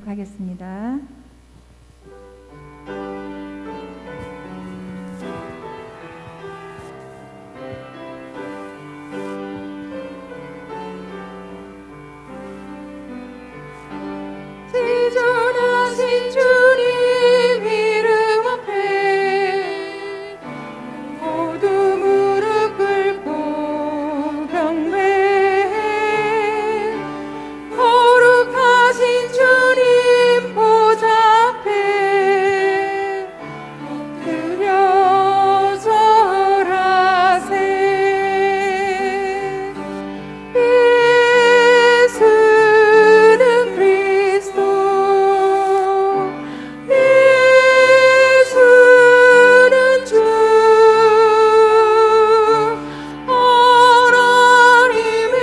하겠습니다. 지존하신 주님 이름 앞에 모두 무릎 꿇고 경배해. 거룩하신 주님 보좌 앞에 엎드려 절하세. 예수는 그리스도, 예수는 주, 하나님의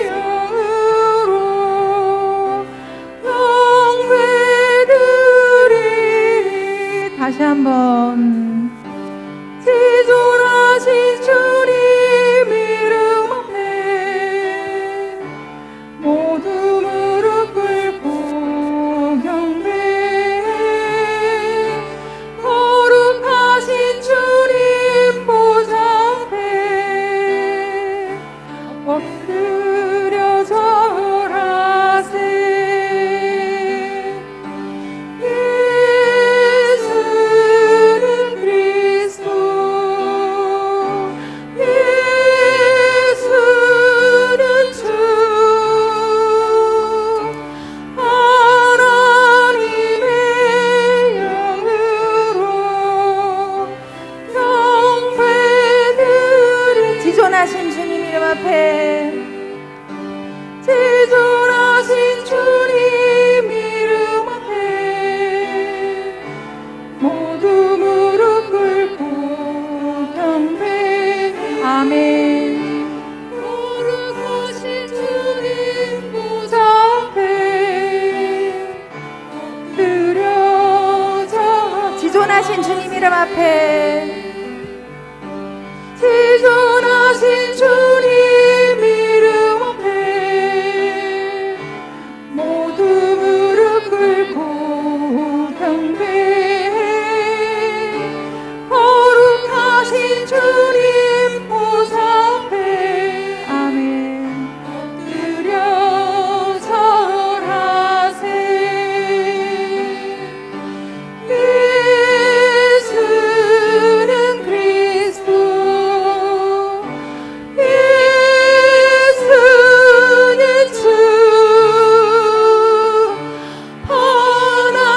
영으로 영배드리리. 다시 한번 지존하신 주님 이름 앞에 모두 무릎 꿇고 경배해. 거룩하신 주님 보좌 앞에 엎드려 절하세. 예수는 그리스도, 예수는 주, 하나님의 영으로 영배드리. 지존하신 주님 이름 앞에 지존하신 주님 이름 앞에 모두 무릎 꿇고 경배해. 아멘. 거룩하신 주님 보좌 앞에 엎드려 절하세. 지존하신 주님 이름 앞에 지존하신 주님 이름 앞에 모두 무릎 꿇고 경배해. 거룩하신 주님 보좌 앞에 아멘. 엎드려 절하세. 예수는 그리스도, 예수는 주,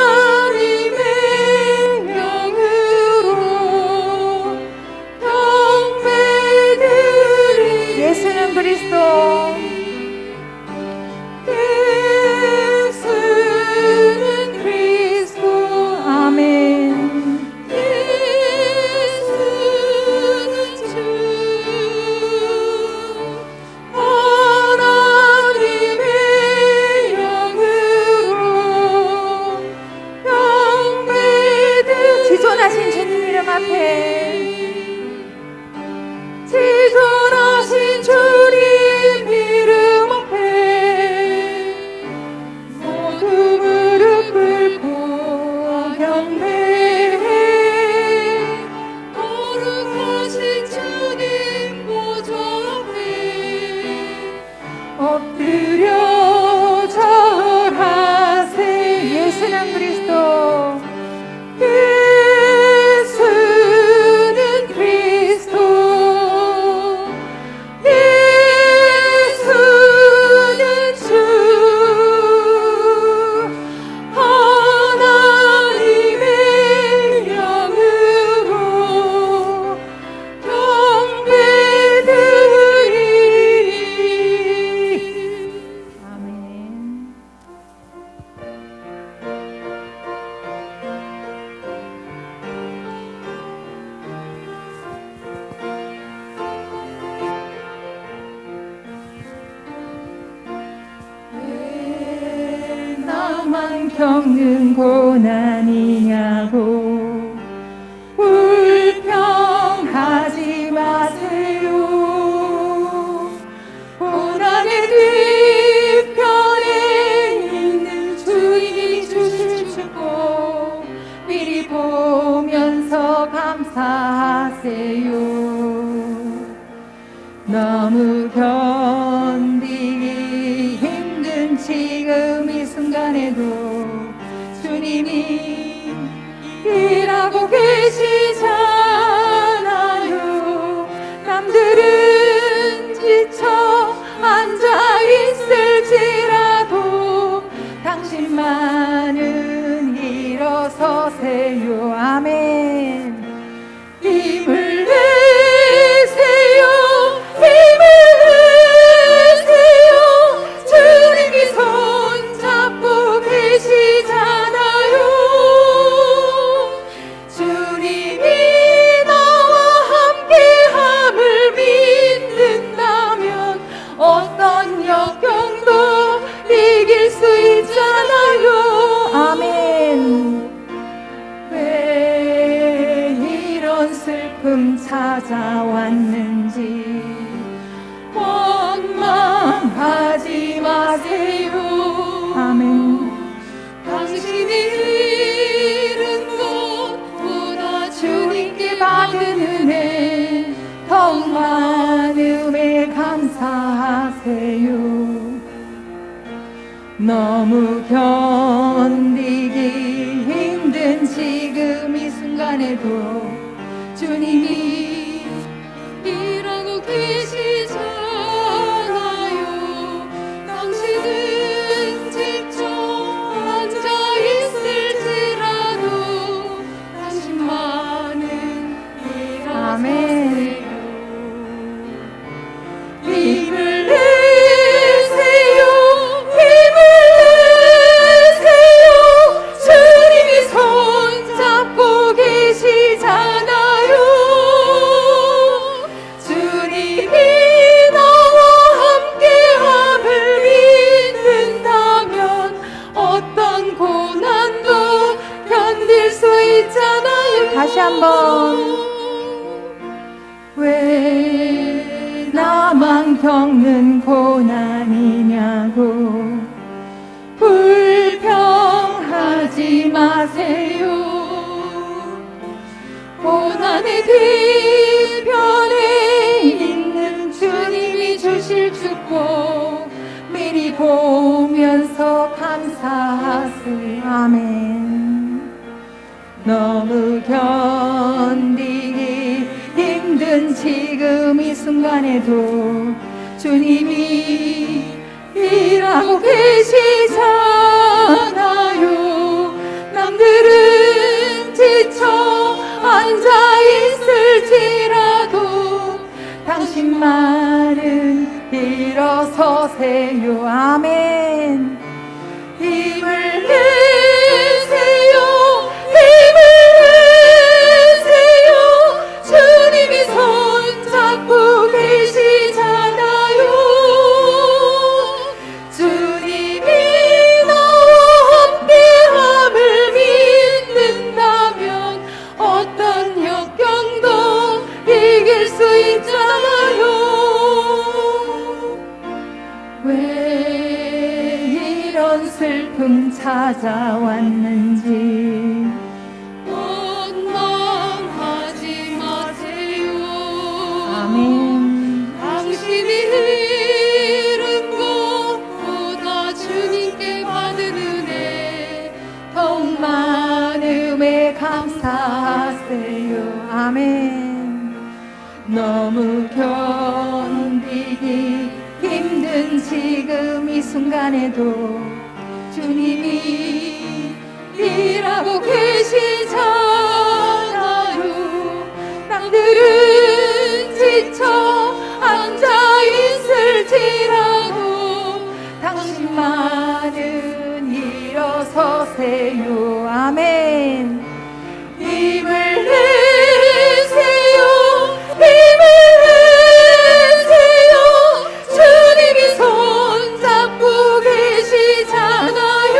하나님의 영으로 영배드리. 예수는 그리스도, 예수는 그리스도, 아멘. 예수는 주, 하나님의 영으로 영배드리. 지존하신 주님 이름 앞에 지존하신 주님 이름 앞에 모두 무릎 꿇고 경배해. 거룩하신 주님 보좌 앞에 엎드려 절하세. 예수는 그리스도, 예수는 그리스도, 예수는 주, 하나님의 영으로 영배드리리. 아멘. 왜 나만 겪는 고난이냐고 불평하지 마세요. 고난의 뒤편에 있는 주님 마세요. 너무 견디기 힘든 지금 이 순간에도 주님이 일하고 계시잖아요. 남들은 지쳐 앉아 있을지라도 당신만은 일어서세요. 아멘. 힘을 내세요. 힘을 내세요. 주님이 손잡고 계시잖아요. 주님이 나와 함께함을 믿는다면 어떤 역경도 이길 수 있잖아요. 아멘. 왜 이런 슬픔 찾아왔는지 원망하지 마세요. 아멘. 당신이 잃은 것보다 주님께 받은 은혜 더욱 많음에 감사하세요. 너무 견디기 힘든 지금 이 순간에도 주님이 일하고 계시잖아요. 당신은 지쳐 앉아 있을지라도 당신만은 일어서세요. 힘을 내세요. 힘을 내세요. 주님이 손잡고 계시잖아요. 주님이 나와 함께함을 믿는다면 어떤 고난도 견딜 수 있잖아요. 다시 한번. 왜 나만 겪는 고난이냐고 불평하지 마세요. 고난의 뒤편에 있는 주님이 주실 축복 미리 보면서 감사하세요. 아멘. 너무 견디기 힘든 지금 이 순간에도 주님이 일하고 계시잖아요. 남들은 지쳐 앉아 있을지라도 당신만은 일어서세요. 아멘. 힘을 내세요. 힘을 내세요. 주님이 손잡고 계시잖아요. 주님이 나와 함께함을 믿는다면 어떤 역경도 이길 수 있잖아요. 왜 이런 슬픔 찾아왔는지 원망하지 마세요. 아멘. 당신이 잃은 것보다 주님께 받은 은혜 더욱 많음에 감사하세요. 아멘. 너무 견디기 힘든 지금 이 순간에도 주님이 일하고 계시잖아요. 남들은 지쳐 앉아 있을지라도 당신만은 일어서세요. 아멘. 힘을 내세요. 힘을 내세요. 주님이 손잡고 계시잖아요.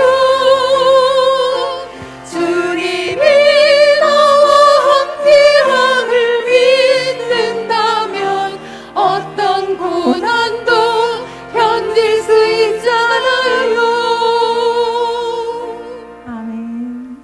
주님이 나와 함께함을 믿는다면 어떤 고난도 견딜 수 있잖아요. 아멘.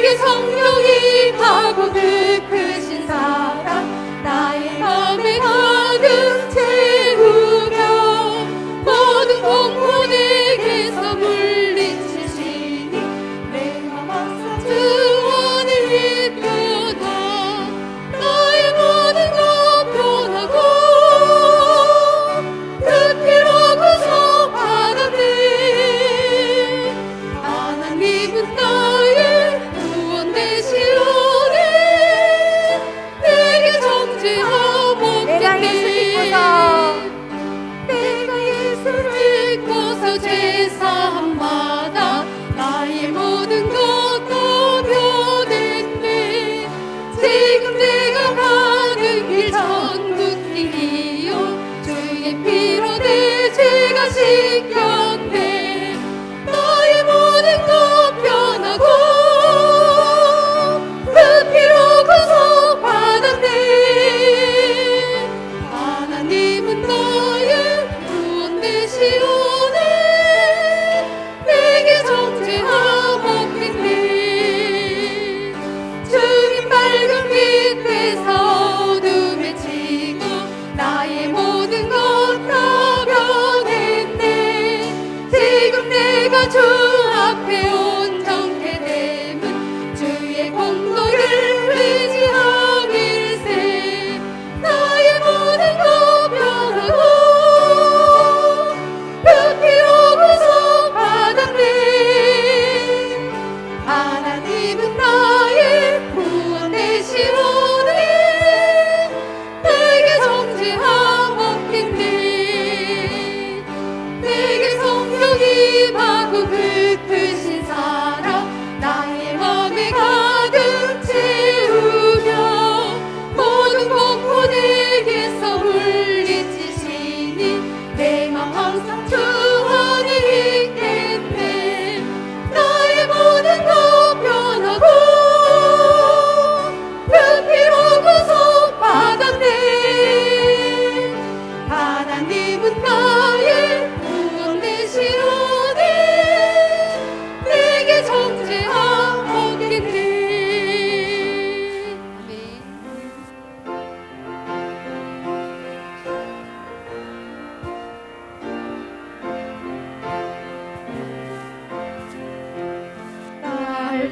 내게 성령이 하고 그 크신 사랑 나의 맘에 가득 채우며 모든 공허 내게서 물리치시니 내 맘 항상 주 안에 있구나. 나의 모든 것 변하고 그 피로 구속 받았네. 하나님은 나의 구원 되시오네. 내게 정죄하고 내가 예수 믿고서 내가 예수를 믿고서 제사함마다 나의 모든 것도 변했네. 지금 내가 가는 길 천국 길이요 주의 피로 내 죄가 씻겼네. 나의 모든 것 변하고 그 피로 구속 받았네. 하나님은 나의 구원 되시오네. 내게 정죄하옵겠네. 주님 밝은 빛에서 어둠에 지고 나의 모든 것 다 변했네. 지금 내가 주 앞에 온전케 됨은 주의 공로를 의지함일세. 나의 모든 것 변하고 그 피로 구속 받았네. 하나님은 나의 구원 되시오네. 내게 정죄하옵겠네. 내게 성령이 임하고 그 크신 사랑 나의 맘에 가득 채우며 모든 공포 내게서 물리치시니 내 맘 항상 주 안에 있겠네. 나의 모든 것 변하고 그 피로 구속 받았네. 하나님은 나의 구원 되시오네. 내게 정죄하옵겠네. 날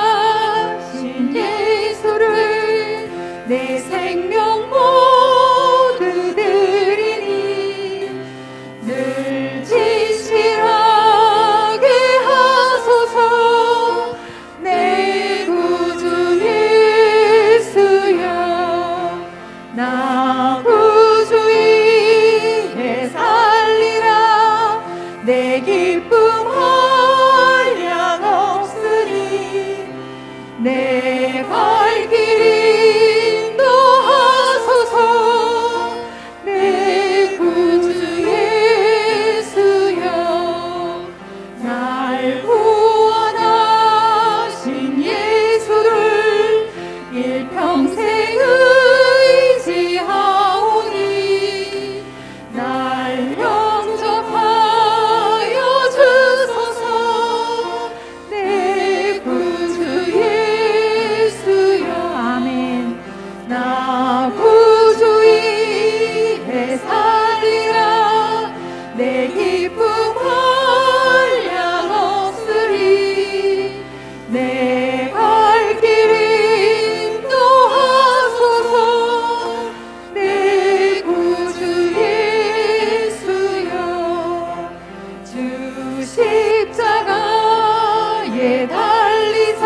대속하신 예수를 내 생명 모두 드리니 늘 진실하게 하소서. 내 구주 예수여 나 구주 위에 살리라. 내 기쁨 한량없으니 내 갈 길 인도하소서. 내 구주 예수여 날 구원하신 예수를 일평생 의지하오니 날 영접하여 주소서. 내 구주 예수여 아멘. 나 구주 위에 살리라. 내 기쁨 한량없으리. 내 갈 길 인도하소서. 내 구주 예수여 주 십자가에 달리사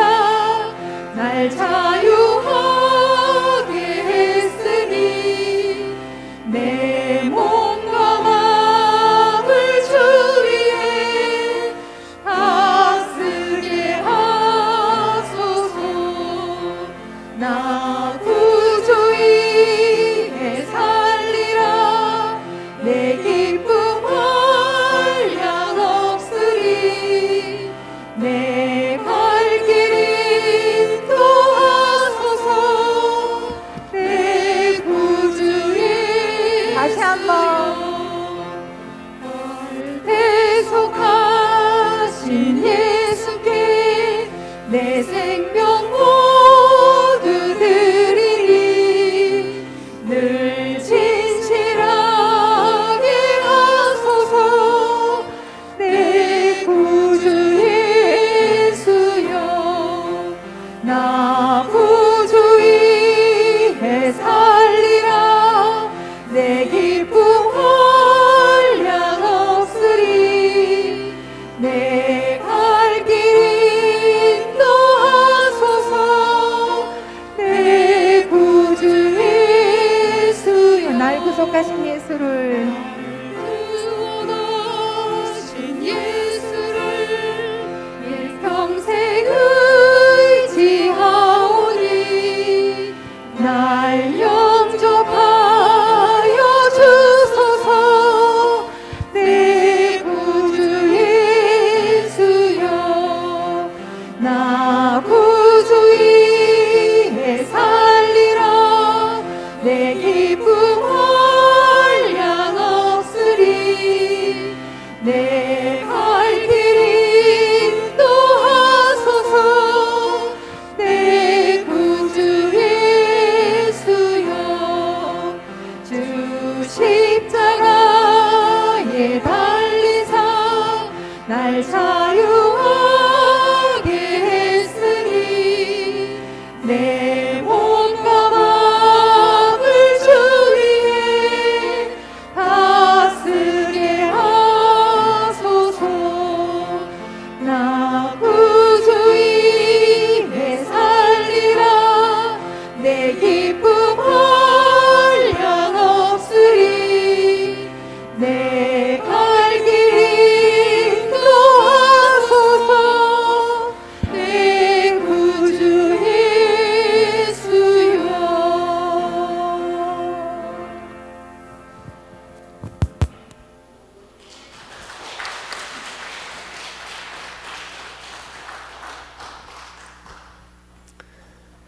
날 자유하게 했으니 내 몸과 마음을 주 위에 다 쓰게 하소서. 나 구주 위에 살리라. 내 기쁨 한량없으리. 내 갈 길 인도하소서. 가신 예수를 주어가신 예수를 일평생 의지하오니 날 영접하여 주소서. 내 구주 예수여, 나 구주 위에 살리라. 내 기쁨 한량 없으리. 내 갈 길 인도하소서. 내 구주 예수여, 주 십자가에 달리사 날 자유하게 했으니 내 몸과 마음을 주 위에 다스게 하소서. 나 구주 위에 살리라. 내 기쁨 한량 없으리. 내 갈 길 인도하소서. 내 구주 예수여.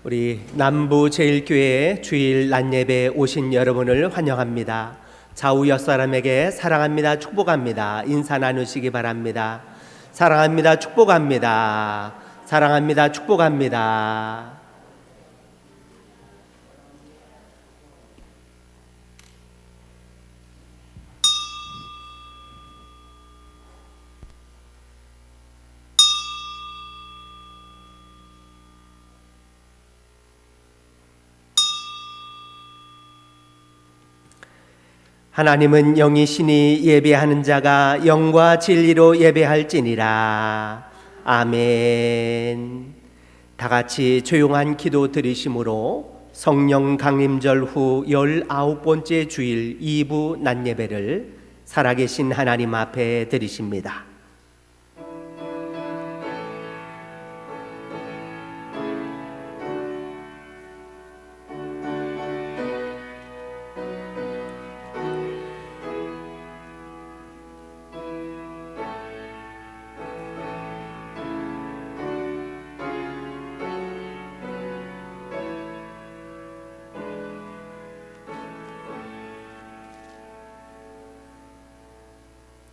우리 남부제일교회 주일 낮예배에 오신 여러분을 환영합니다. 좌우 옆사람에게 사랑합니다, 축복합니다 인사 나누시기 바랍니다. 사랑합니다, 축복합니다. 사랑합니다, 축복합니다. 하나님은 영이시니 예배하는 자가 영과 진리로 예배할지니라. 아멘. 다 같이 조용한 기도 드리심으로 성령 강림절 후 19번째 주일 2부 낮예배를 살아계신 하나님 앞에 드리십니다.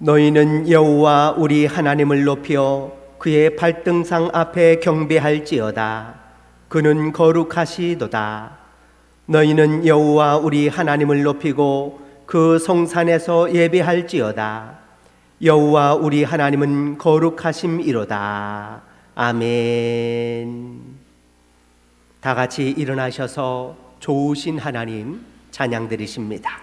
너희는 여호와 우리 하나님을 높여 그의 발등상 앞에 경배할지어다. 그는 거룩하시도다. 너희는 여호와 우리 하나님을 높이고 그 성산에서 예배할지어다. 여호와 우리 하나님은 거룩하심이로다. 아멘. 다 같이 일어나셔서 좋으신 하나님 찬양 드리십니다.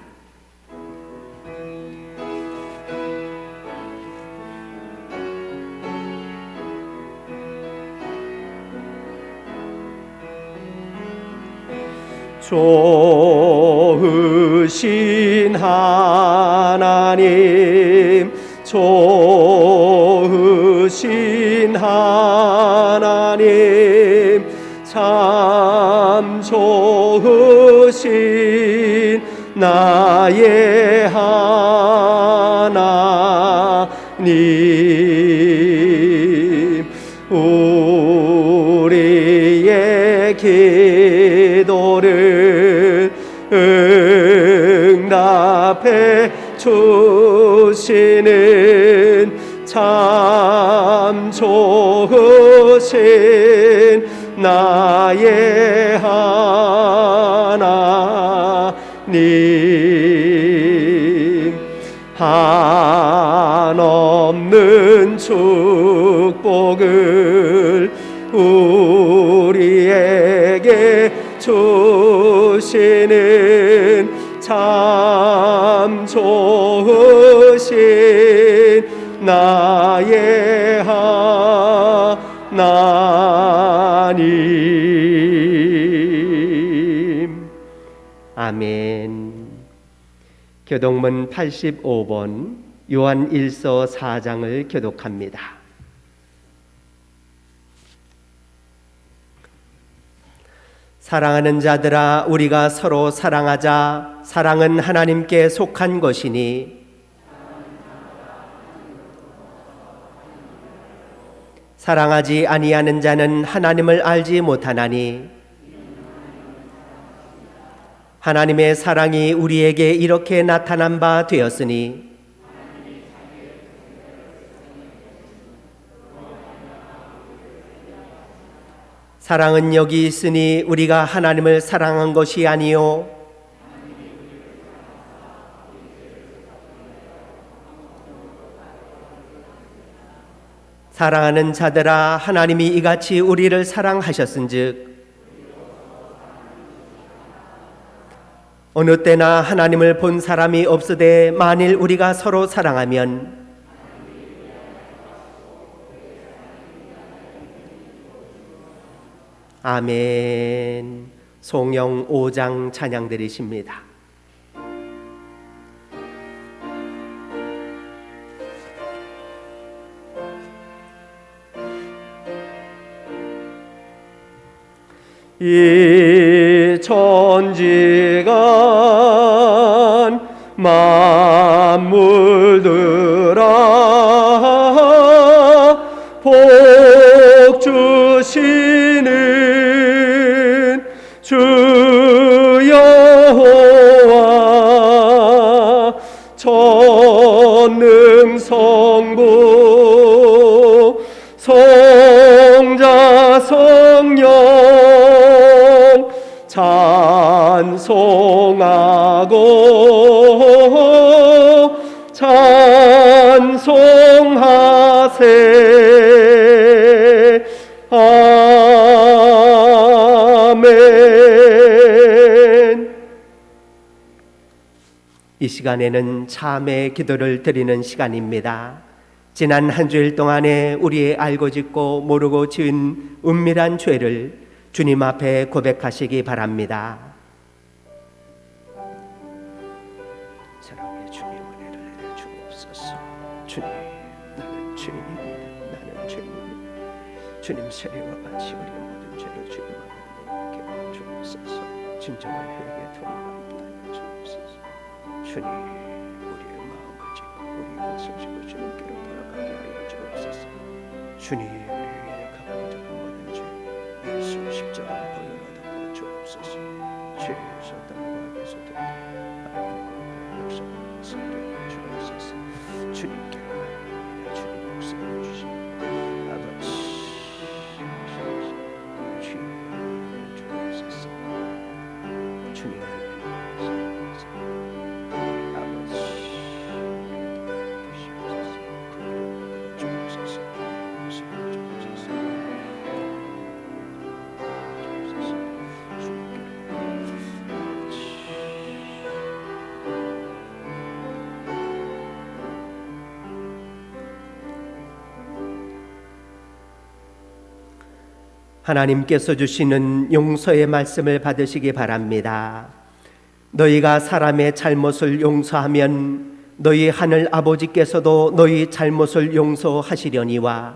좋으신 하나님, 좋으신 하나님, 참 좋으신 나의 하나님, 우리의 기도를 응답해 주시는 참 좋으신 나의 하나님, 한없는 축복을 우리에게 주시는 참 좋으신 나의 하나님. 아멘. 교독문 85번 요한 1서 4장을 교독합니다. 사랑하는 자들아, 우리가 서로 사랑하자. 사랑은 하나님께 속한 것이니 사랑하지 아니하는 자는 하나님을 알지 못하나니 하나님의 사랑이 우리에게 이렇게 나타난 바 되었으니 사랑은 여기 있으니 우리가 하나님을 사랑한 것이 아니요 사랑하는 자들아, 하나님이 이같이 우리를 사랑하셨은즉 어느 때나 하나님을 본 사람이 없으되 만일 우리가 서로 사랑하면 아멘. 송영 5장 찬양 드리십니다. 이 천지간 만물들아 복 주시는 주 여호와 전능성부 성자 성령 찬송하고 찬송하세. 아멘. 이 시간에는 참의 기도를 드리는 시간입니다. 지난 한 주일 동안에 우리의 알고 짓고 모르고 지은 은밀한 죄를 주님 앞에 고백하시기 바랍니다. 사랑의 주님, 은혜를 내려 주옵소서. 주님, 나는 죄인입니다. 나는 죄인입니다. 주님, 세례와 같이 우리의 모든 죄를 주님 앞에 내게 주옵소서. 진정한 회개 통과하여 주옵소서. 주님, 우리의 마음을 짚고 우리의 것을 짚고 주님께로 돌아가게 하여 주옵소서. 주님, 우리에게 갚아준 모든 죄 예수 십자가의 보혈로 덮어 주옵소서. 죄에서 땅과 악에서 되게 하나님과 역사와 성령을 주옵소서. 주님께로 나아가며 주님 목숨을 주시고 아버지 주여 주옵소서. 주님을 위해서 아버지 주시옵소서. 주옵소서. 하나님께서 주시는 용서의 말씀을 받으시기 바랍니다. 너희가 사람의 잘못을 용서하면 너희 하늘 아버지께서도 너희 잘못을 용서하시려니와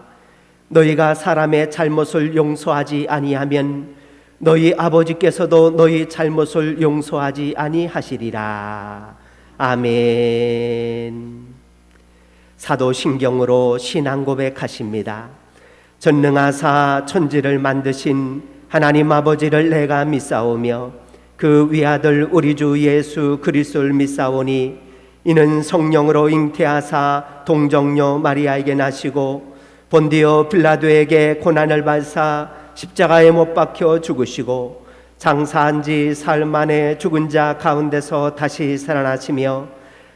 너희가 사람의 잘못을 용서하지 아니하면 너희 아버지께서도 너희 잘못을 용서하지 아니하시리라. 아멘. 사도신경으로 신앙 고백하십니다. 전능하사 천지를 만드신 하나님 아버지를 내가 믿사오며 그 위아들 우리 주 예수 그리스도를 믿사오니 이는 성령으로 잉태하사 동정녀 마리아에게 나시고 본디오 빌라도에게 고난을 받사 십자가에 못 박혀 죽으시고 장사한 지 사흘 만에 죽은 자 가운데서 다시 살아나시며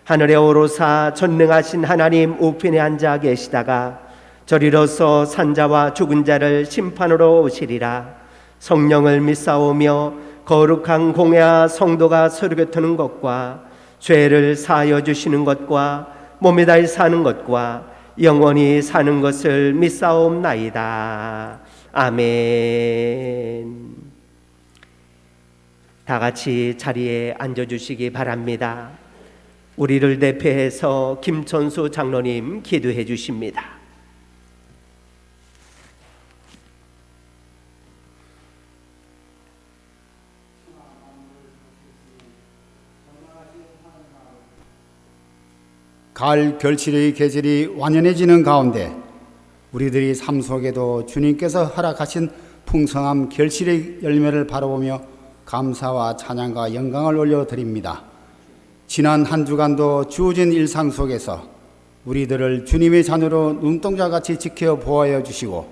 하늘에 오르사 전능하신 하나님 우편에 앉아 계시다가 저리로서 산자와 죽은 자를 심판으로 오시리라. 성령을 믿사오며 거룩한 공회와 성도가 서로 교토는 것과 죄를 사하여 주시는 것과 몸에 다해 사는 것과 영원히 사는 것을 믿사옵나이다. 아멘. 다 같이 자리에 앉아주시기 바랍니다. 우리를 대표해서 김천수 장로님 기도해 주십니다. 가을 결실의 계절이 완연해지는 가운데 우리들이 삶 속에도 주님께서 허락하신 풍성한 결실의 열매를 바라보며 감사와 찬양과 영광을 올려드립니다. 지난 한 주간도 주어진 일상 속에서 우리들을 주님의 자녀로 눈동자같이 지켜 보호하여 주시고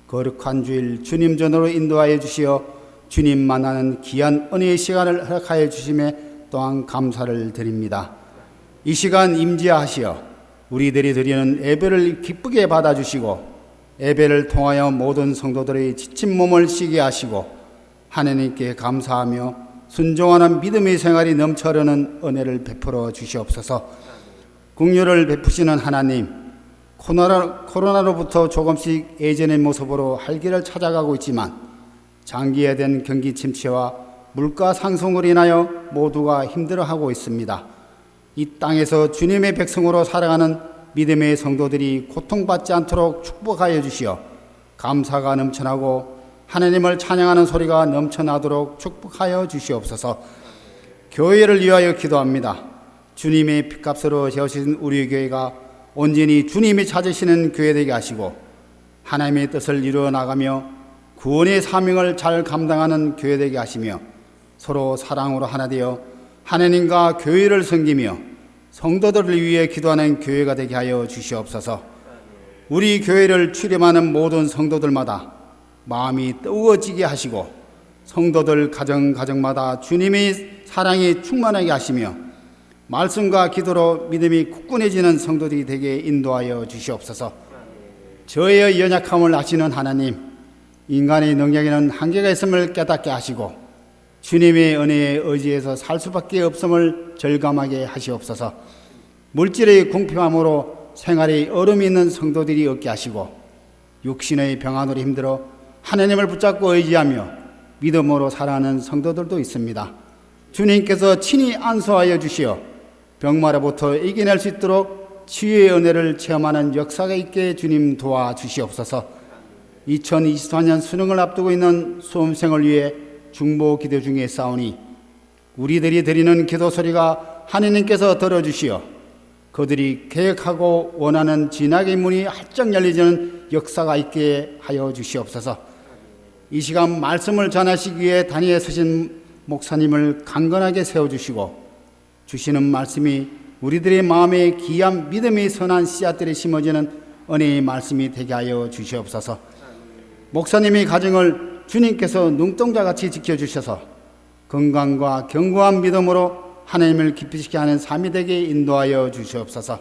거룩한 주일 주님 전으로 인도하여 주시어 주님 만나는 귀한 은혜의 시간을 허락하여 주심에 또한 감사를 드립니다. 이 시간 임재하시어 우리들이 드리는 예배를 기쁘게 받아주시고 예배를 통하여 모든 성도들의 지친 몸을 쉬게 하시고 하나님께 감사하며 순종하는 믿음의 생활이 넘쳐흐르는 은혜를 베풀어 주시옵소서. 긍휼을 베푸시는 하나님, 코로나로부터 조금씩 예전의 모습으로 활기를 찾아가고 있지만 장기화된 경기 침체와 물가 상승으로 인하여 모두가 힘들어하고 있습니다. 이 땅에서 주님의 백성으로 살아가는 믿음의 성도들이 고통받지 않도록 축복하여 주시어 감사가 넘쳐나고 하나님을 찬양하는 소리가 넘쳐나도록 축복하여 주시옵소서. 교회를 위하여 기도합니다. 주님의 핏값으로 세우신 우리 교회가 온전히 주님이 찾으시는 교회 되게 하시고 하나님의 뜻을 이루어 나가며 구원의 사명을 잘 감당하는 교회 되게 하시며 서로 사랑으로 하나 되어 하나님과 교회를 섬기며 성도들을 위해 기도하는 교회가 되게 하여 주시옵소서. 우리 교회를 출입하는 모든 성도들마다 마음이 뜨거워지게 하시고 성도들 가정마다 주님의 사랑이 충만하게 하시며 말씀과 기도로 믿음이 굳건해지는 성도들이 되게 인도하여 주시옵소서. 저의 연약함을 아시는 하나님, 인간의 능력에는 한계가 있음을 깨닫게 하시고 주님의 은혜에 의지해서 살 수밖에 없음을 절감하게 하시옵소서. 물질의 궁핍함으로 생활에 얼음이 있는 성도들이 없게 하시고 육신의 병환으로 힘들어 하나님을 붙잡고 의지하며 믿음으로 살아가는 성도들도 있습니다. 주님께서 친히 안수하여 주시어 병마로부터 이겨낼 수 있도록 치유의 은혜를 체험하는 역사가 있게 주님 도와주시옵소서. 2024년 수능을 앞두고 있는 수험생을 위해 중보 기도 중에 싸우니 우리들이 드리는 기도 소리가 하느님께서 들어주시어 그들이 계획하고 원하는 진학의 문이 활짝 열리는 역사가 있게 하여 주시옵소서. 이 시간 말씀을 전하시기 위해 단위에 서신 목사님을 강건하게 세워주시고 주시는 말씀이 우리들의 마음에 귀한 믿음의 선한 씨앗들이 심어지는 은혜의 말씀이 되게 하여 주시옵소서. 목사님의 가정을 주님께서 눈동자같이 지켜주셔서 건강과 견고한 믿음으로 하나님을 기쁘시게 하는 삶이 되게 인도하여 주시옵소서.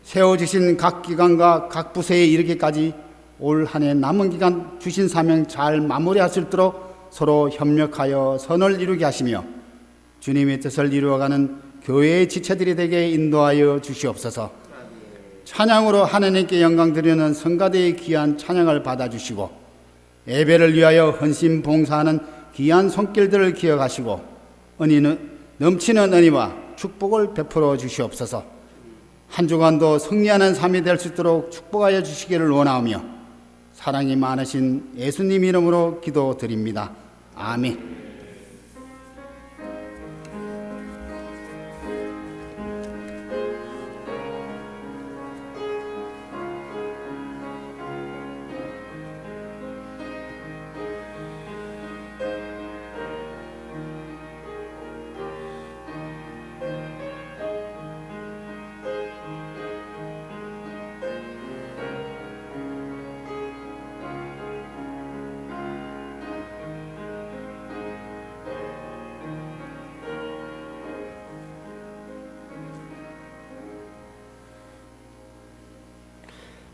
세워주신 각 기관과 각 부서에 이르기까지 올 한 해 남은 기간 주신 사명 잘 마무리할 수 있도록 서로 협력하여 선을 이루게 하시며 주님의 뜻을 이루어가는 교회의 지체들이 되게 인도하여 주시옵소서. 찬양으로 하나님께 영광 드리는 성가대의 귀한 찬양을 받아주시고 예배를 위하여 헌신 봉사하는 귀한 손길들을 기억하시고 넘치는 은혜와 축복을 베풀어 주시옵소서. 한 주간도 승리하는 삶이 될 수 있도록 축복하여 주시기를 원하오며 사랑이 많으신 예수님 이름으로 기도드립니다. 아멘.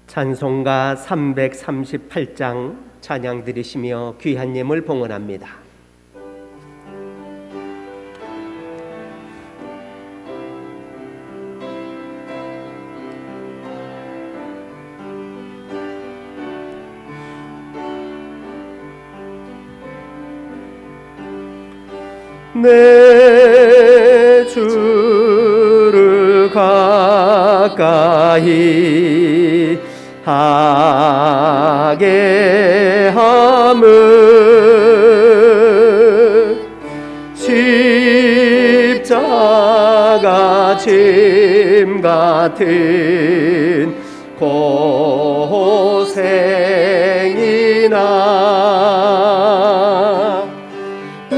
찬송가 338장 찬양 드리시며 귀한 예물 봉헌합니다. 내 주를 가까이 하게 함을 십자가 짐 같은 고생이나 내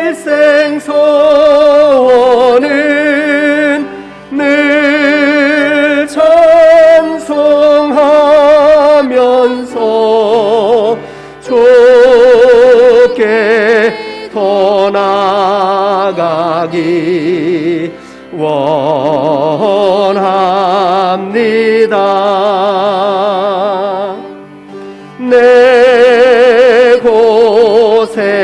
일생 소원은 늘 찬송하면서 좋게 더 나아가기 원합니다. 내 고생하는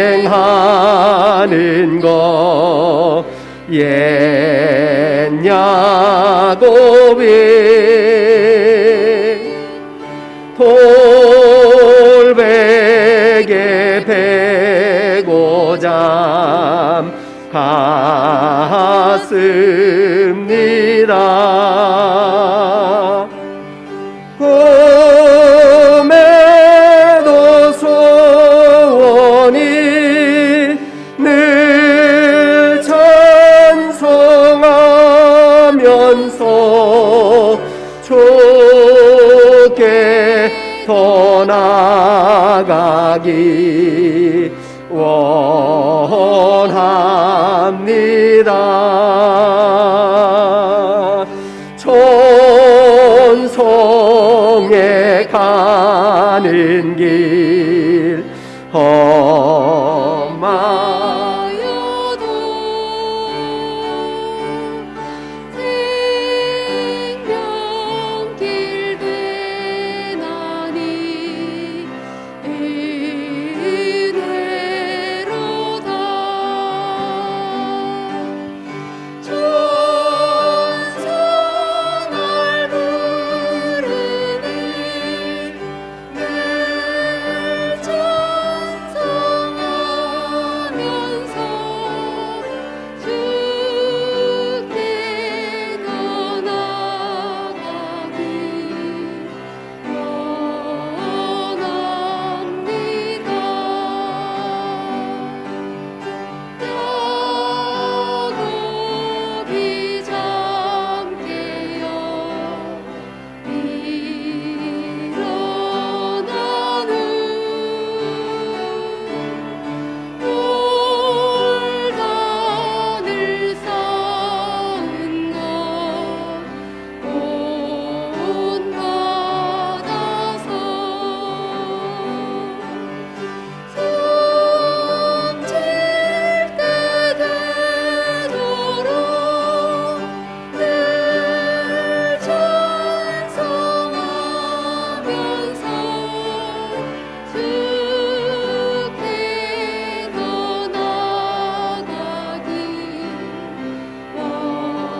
거 옛 야곱이 돌베개 베고 잠 갔습니다. 꿈에도 소원이 늘 찬송하면서 좋게 더 나아가기 원합니다. 천성에 가는 길 하여도 생명길 되나니 은혜로다. 천성을 부르니 늘 찬송하면서 주께 더 나아가기 원합니다. 야곱이 잠깨어 일어나는 올단을 쌓은 것 본받아서 숨질 때 되도록 늘 찬송하면서 주께 더 나아가기 원합니다.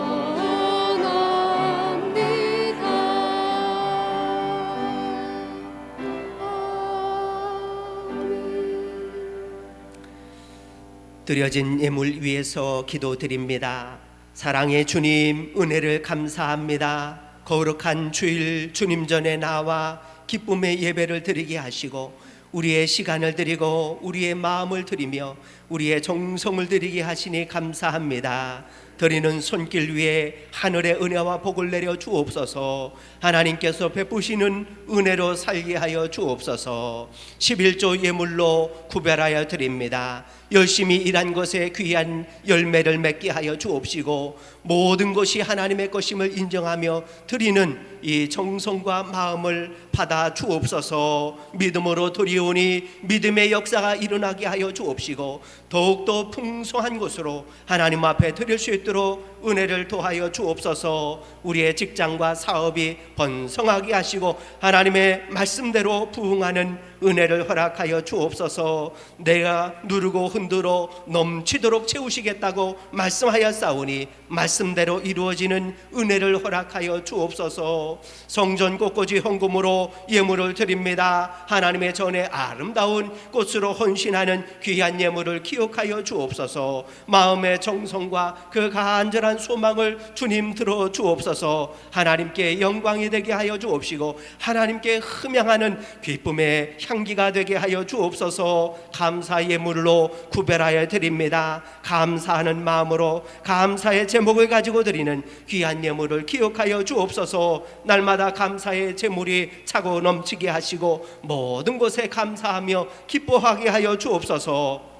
드려진 예물 위에서 기도드립니다. 사랑의 주님, 은혜를 감사합니다. 거룩한 주일 주님 전에 나와 기쁨의 예배를 드리게 하시고 우리의 시간을 드리고 우리의 마음을 드리며 우리의 정성을 드리게 하시니 감사합니다. 드리는 손길 위에 하늘의 은혜와 복을 내려 주옵소서. 하나님께서 베푸시는 은혜로 살게 하여 주옵소서. 11조 예물로 구별하여 드립니다. 열심히 일한 것에 귀한 열매를 맺게 하여 주옵시고 모든 것이 하나님의 것임을 인정하며 드리는 이 정성과 마음을 받아 주옵소서. 믿음으로 드리오니 믿음의 역사가 일어나게 하여 주옵시고 더욱더 풍성한 것으로 하나님 앞에 드릴 수 있도록 은혜를 더하여 주옵소서. 우리의 직장과 사업이 번성하게 하시고 하나님의 말씀대로 부응하는 은혜를 허락하여 주옵소서. 내가 누르고 흔들어 넘치도록 채우시겠다고 말씀하였사오니 말씀대로 이루어지는 은혜를 허락하여 주옵소서. 성전 곳곳이 헌금으로 예물을 드립니다. 하나님의 전에 아름다운 꽃으로 헌신하는 귀한 예물을 기억하여 주옵소서. 마음의 정성과 그 간절한 소망을 주님 들어 주옵소서. 하나님께 영광이 되게 하여 주옵시고 하나님께 흠양하는 기쁨의 향기가 되게 하여 주옵소서. 감사 예물로 구별하여 드립니다. 감사하는 마음으로 감사의 제목을 가지고 드리는 귀한 예물을 기억하여 주옵소서. 날마다 감사의 제물이 차고 넘치게 하시고 모든 곳에 감사하며 기뻐하게 하여 주옵소서.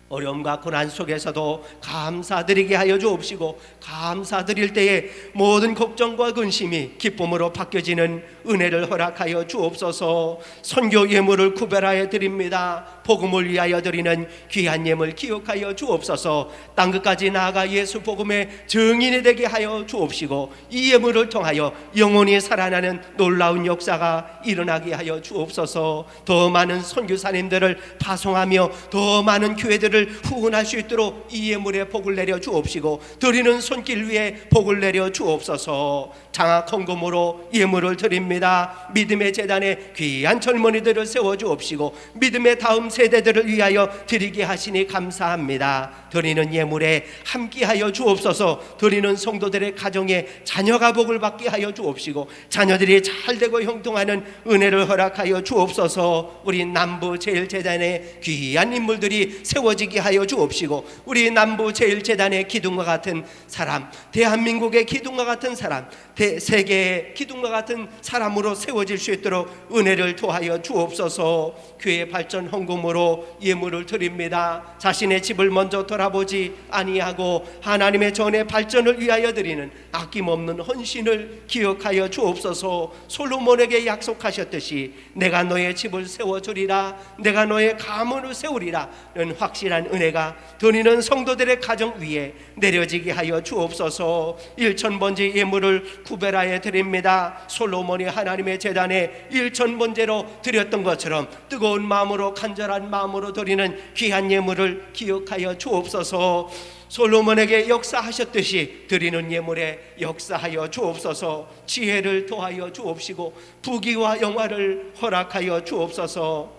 어려움과 고난 속에서도 감사드리게 하여 주옵시고 감사드릴 때에 모든 걱정과 근심이 기쁨으로 바뀌어지는 은혜를 허락하여 주옵소서. 선교 예물을 구별하여 드립니다. 복음을 위하여 드리는 귀한 예물 기억하여 주옵소서. 땅끝까지 나아가 예수 복음의 증인이 되게 하여 주옵시고 이 예물을 통하여 영원히 살아나는 놀라운 역사가 일어나게 하여 주옵소서. 더 많은 선교사님들을 파송하며 더 많은 교회들을 후원할 수 있도록 이 예물에 복을 내려 주옵시고 드리는 손길 위에 복을 내려 주옵소서. 장학 헌금으로 예물을 드립니다. 믿음의 재단에 귀한 젊은이들을 세워 주옵시고 믿음의 다음 세대들을 위하여 드리게 하시니 감사합니다. 드리는 예물에 함께하여 주옵소서. 드리는 성도들의 가정에 자녀가 복을 받게 하여 주옵시고 자녀들이 잘되고 형통하는 은혜를 허락하여 주옵소서. 우리 남부 제일재단에 귀한 인물들이 세워지게 하여 주옵시고 우리 남부 제일재단의 기둥과 같은 사람, 대한민국의 기둥과 같은 사람, 세계의 기둥과 같은 사람으로 세워질 수 있도록 은혜를 토하여 주옵소서. 교회 발전 헌금으로 예물을 드립니다. 자신의 집을 먼저 돌아보지 아니하고 하나님의 전의 발전을 위하여 드리는 아낌없는 헌신을 기억하여 주옵소서. 솔로몬에게 약속하셨듯이 내가 너의 집을 세워주리라, 내가 너의 가문을 세우리라는 확실한 은혜가 드리는 성도들의 가정 위에 내려지게 하여 주옵소서. 1000번째 예물을 구별하여 드립니다. 솔로몬이 하나님의 제단에 1000번째로 드렸던 것처럼 뜨거운 마음으로 간절한 마음으로 드리는 귀한 예물을 기억하여 주옵소서. 솔로몬에게 역사하셨듯이 드리는 예물에 역사하여 주옵소서. 지혜를 더하여 주옵시고 부귀와 영화를 허락하여 주옵소서.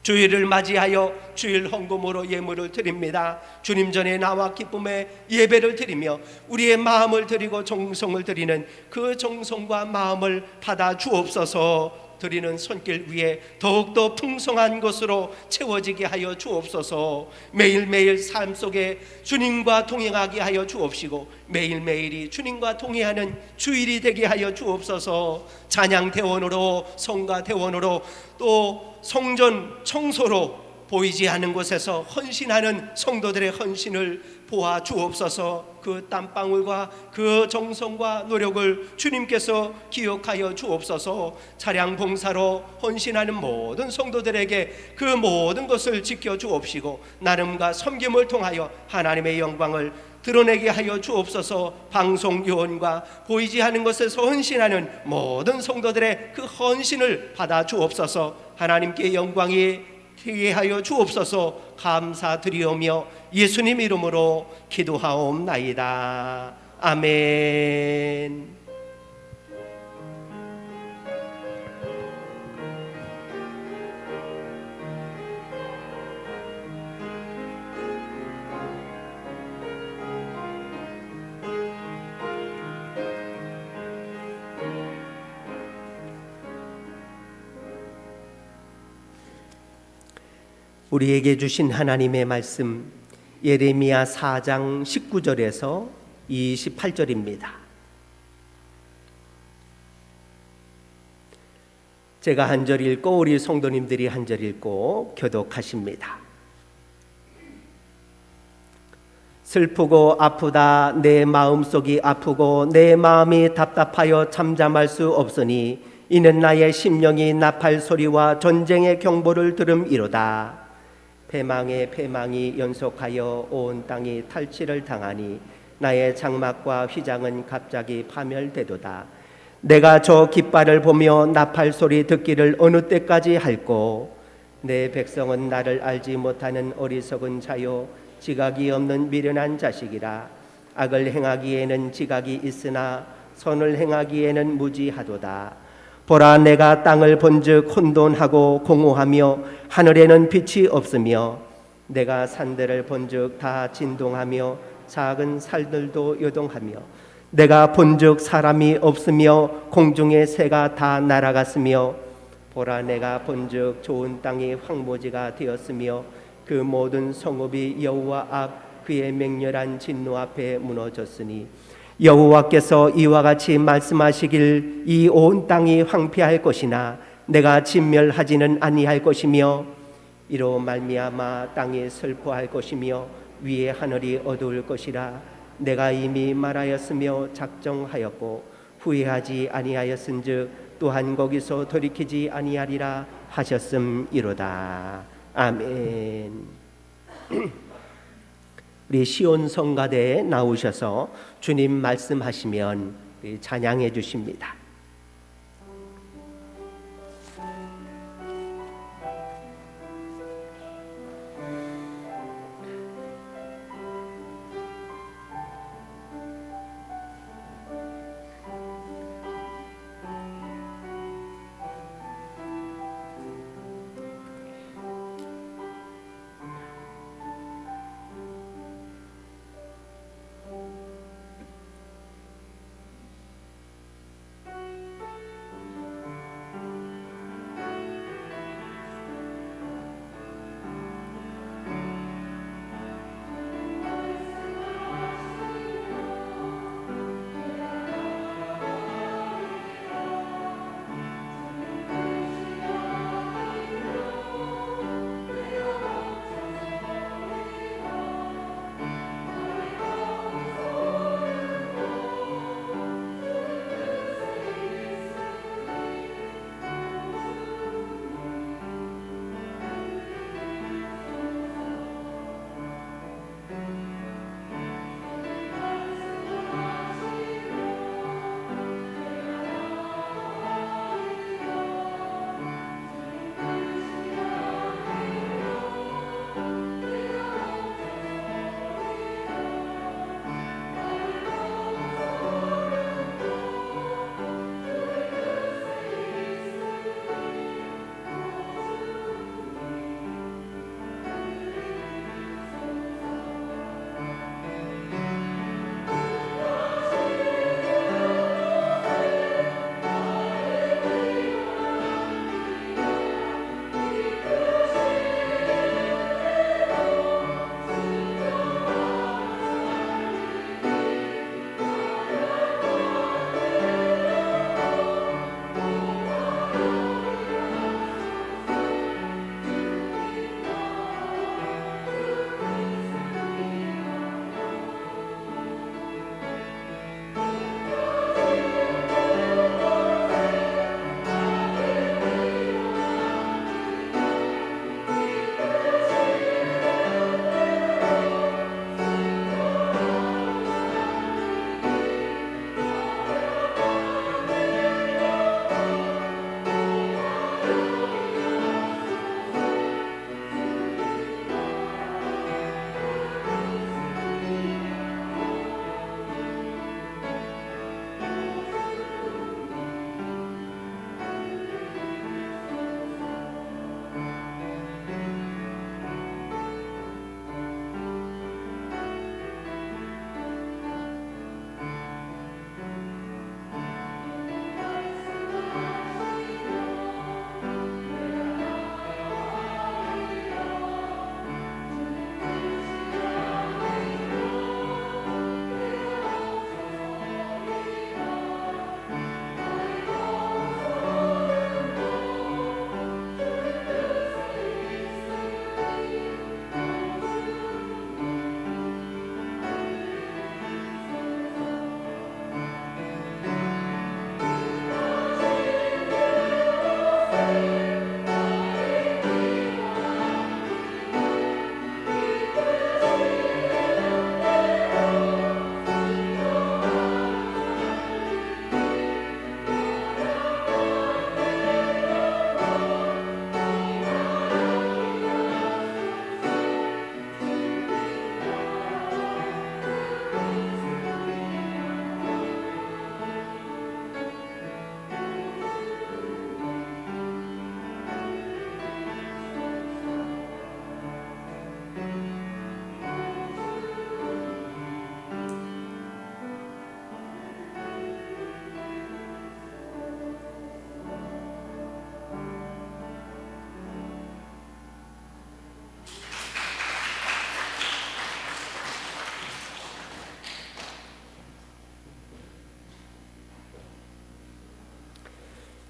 주일을 맞이하여 주일 헌금으로 예물을 드립니다. 주님 전에 나와 기쁨의 예배를 드리며 우리의 마음을 드리고 정성을 드리는 그 정성과 마음을 받아 주옵소서. 드리는 손길 위에 더욱더 풍성한 것으로 채워지게 하여 주옵소서. 매일매일 삶 속에 주님과 동행하게 하여 주옵시고 매일매일이 주님과 동행하는 주일이 되게 하여 주옵소서. 찬양 대원으로 성가 대원으로 또 성전 청소로 보이지 않는 곳에서 헌신하는 성도들의 헌신을 보아 주옵소서. 그 땀방울과 그 정성과 노력을 주님께서 기억하여 주옵소서. 차량 봉사로 헌신하는 모든 성도들에게 그 모든 것을 지켜 주옵시고 나눔과 섬김을 통하여 하나님의 영광을 드러내게 하여 주옵소서. 방송 요원과 보이지 않는 것에서 헌신하는 모든 성도들의 그 헌신을 받아 주옵소서. 하나님께 영광이 되게 하여 주옵소서. 감사드리오며 예수님 이름으로 기도하옵나이다. 아멘. 우리에게 주신 하나님의 말씀 예레미야 4장 19절에서 28절입니다. 제가 한 절 읽고 우리 성도님들이 한 절 읽고 교독하십니다. 슬프고 아프다 내 마음속이 아프고 내 마음이 답답하여 잠잠할 수 없으니 이는 나의 심령이 나팔 소리와 전쟁의 경보를 들음이로다. 패망의 패망이 연속하여 온 땅이 탈취를 당하니 나의 장막과 휘장은 갑자기 파멸되도다. 내가 저 깃발을 보며 나팔 소리 듣기를 어느 때까지 할꼬. 내 백성은 나를 알지 못하는 어리석은 자요 지각이 없는 미련한 자식이라. 악을 행하기에는 지각이 있으나 선을 행하기에는 무지하도다. 보라, 내가 땅을 본즉 혼돈하고 공허하며 하늘에는 빛이 없으며 내가 산들을 본즉 다 진동하며 작은 살들도 요동하며 내가 본즉 사람이 없으며 공중의 새가 다 날아갔으며 보라, 내가 본즉 좋은 땅이 황무지가 되었으며 그 모든 성읍이 여호와 앞 그의 맹렬한 진노 앞에 무너졌으니 여호와께서 이와 같이 말씀하시길 이 온 땅이 황폐할 것이나 내가 진멸하지는 아니할 것이며 이로 말미암아 땅이 슬퍼할 것이며 위의 하늘이 어두울 것이라. 내가 이미 말하였으며 작정하였고 후회하지 아니하였은즉 또한 거기서 돌이키지 아니하리라 하셨음이로다. 아멘. 우리 시온 성가대에 나오셔서 주님 말씀하시면 찬양해 주십니다.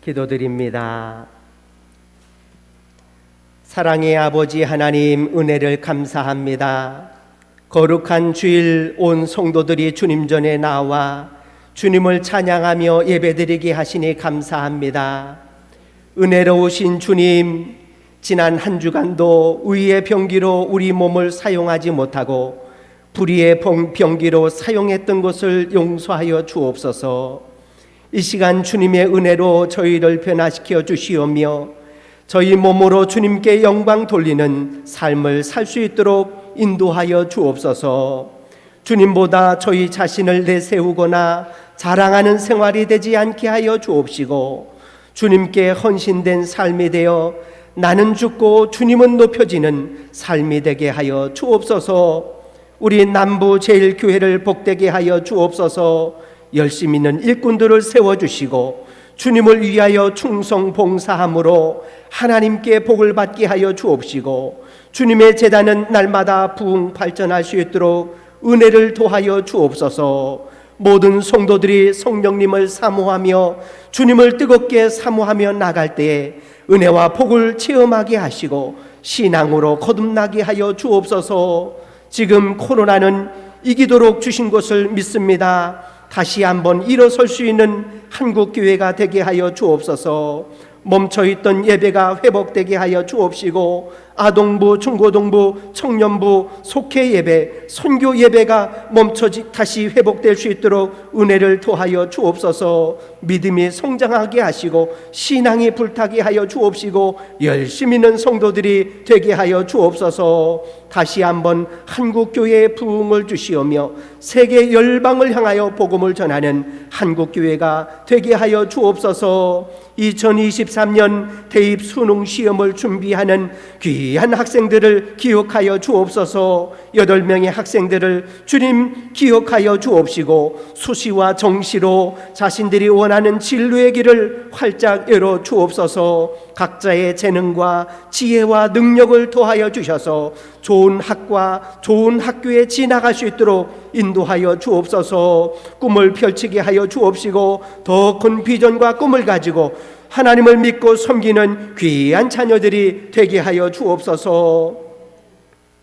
기도드립니다. 사랑의 아버지 하나님, 은혜를 감사합니다. 거룩한 주일 온 성도들이 주님 전에 나와 주님을 찬양하며 예배드리게 하시니 감사합니다. 은혜로우신 주님, 지난 한 주간도 의의 병기로 우리 몸을 사용하지 못하고 불의의 병기로 사용했던 것을 용서하여 주옵소서. 이 시간 주님의 은혜로 저희를 변화시켜 주시오며 저희 몸으로 주님께 영광 돌리는 삶을 살 수 있도록 인도하여 주옵소서. 주님보다 저희 자신을 내세우거나 자랑하는 생활이 되지 않게 하여 주옵시고 주님께 헌신된 삶이 되어 나는 죽고 주님은 높여지는 삶이 되게 하여 주옵소서. 우리 남부 제일교회를 복되게 하여 주옵소서. 열심히 있는 일꾼들을 세워주시고 주님을 위하여 충성 봉사함으로 하나님께 복을 받게 하여 주옵시고 주님의 제단은 날마다 부흥 발전할 수 있도록 은혜를 도하여 주옵소서. 모든 성도들이 성령님을 사모하며 주님을 뜨겁게 사모하며 나갈 때에 은혜와 복을 체험하게 하시고 신앙으로 거듭나게 하여 주옵소서. 지금 코로나는 이기도록 주신 것을 믿습니다. 다시 한번 일어설 수 있는 한국교회가 되게 하여 주옵소서. 멈춰있던 예배가 회복되게 하여 주옵시고 아동부, 중고등부, 청년부, 속회 예배, 선교 예배가 다시 회복될 수 있도록 은혜를 토하여 주옵소서. 믿음이 성장하게 하시고 신앙이 불타게 하여 주옵시고 열심히 있는 성도들이 되게 하여 주옵소서. 다시 한번 한국교회의 부흥을 주시오며 세계 열방을 향하여 복음을 전하는 한국교회가 되게 하여 주옵소서. 2023년 대입 수능 시험을 준비하는 귀한 학생들을 기억하여 주옵소서. 8명의 학생들을 주님 기억하여 주옵시고 수시와 정시로 자신들이 원하는 진로의 길을 활짝 열어 주옵소서. 각자의 재능과 지혜와 능력을 더하여 주셔서 좋은 학과 좋은 학교에 진학할 수 있도록 인도하여 주옵소서. 꿈을 펼치게 하여 주옵시고 더 큰 비전과 꿈을 가지고 하나님을 믿고 섬기는 귀한 자녀들이 되게 하여 주옵소서.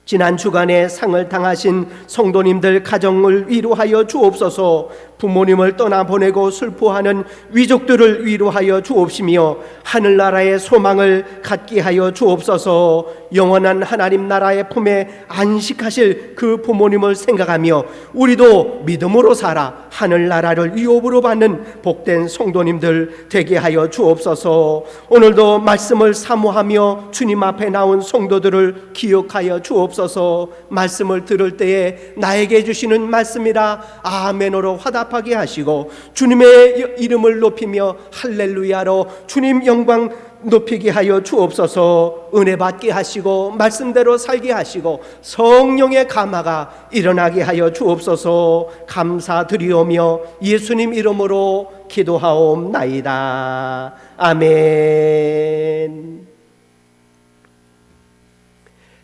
지난 주간에 상을 당하신 성도님들 가정을 위로하여 주옵소서. 부모님을 떠나보내고 슬퍼하는 위족들을 위로하여 주옵시며 하늘나라의 소망을 갖게 하여 주옵소서. 영원한 하나님 나라의 품에 안식하실 그 부모님을 생각하며 우리도 믿음으로 살아 하늘나라를 유업으로 받는 복된 성도님들 되게 하여 주옵소서. 오늘도 말씀을 사모하며 주님 앞에 나온 성도들을 기억하여 주옵소서. 말씀을 들을 때에 나에게 주시는 말씀이라 아멘으로 화답하게 하시고 주님의 이름을 높이며 할렐루야로 주님 영광 높이게 하여 주옵소서. 은혜 받게 하시고 말씀대로 살게 하시고 성령의 감화가 일어나게 하여 주옵소서. 감사드리오며 예수님 이름으로 기도하옵나이다. 아멘.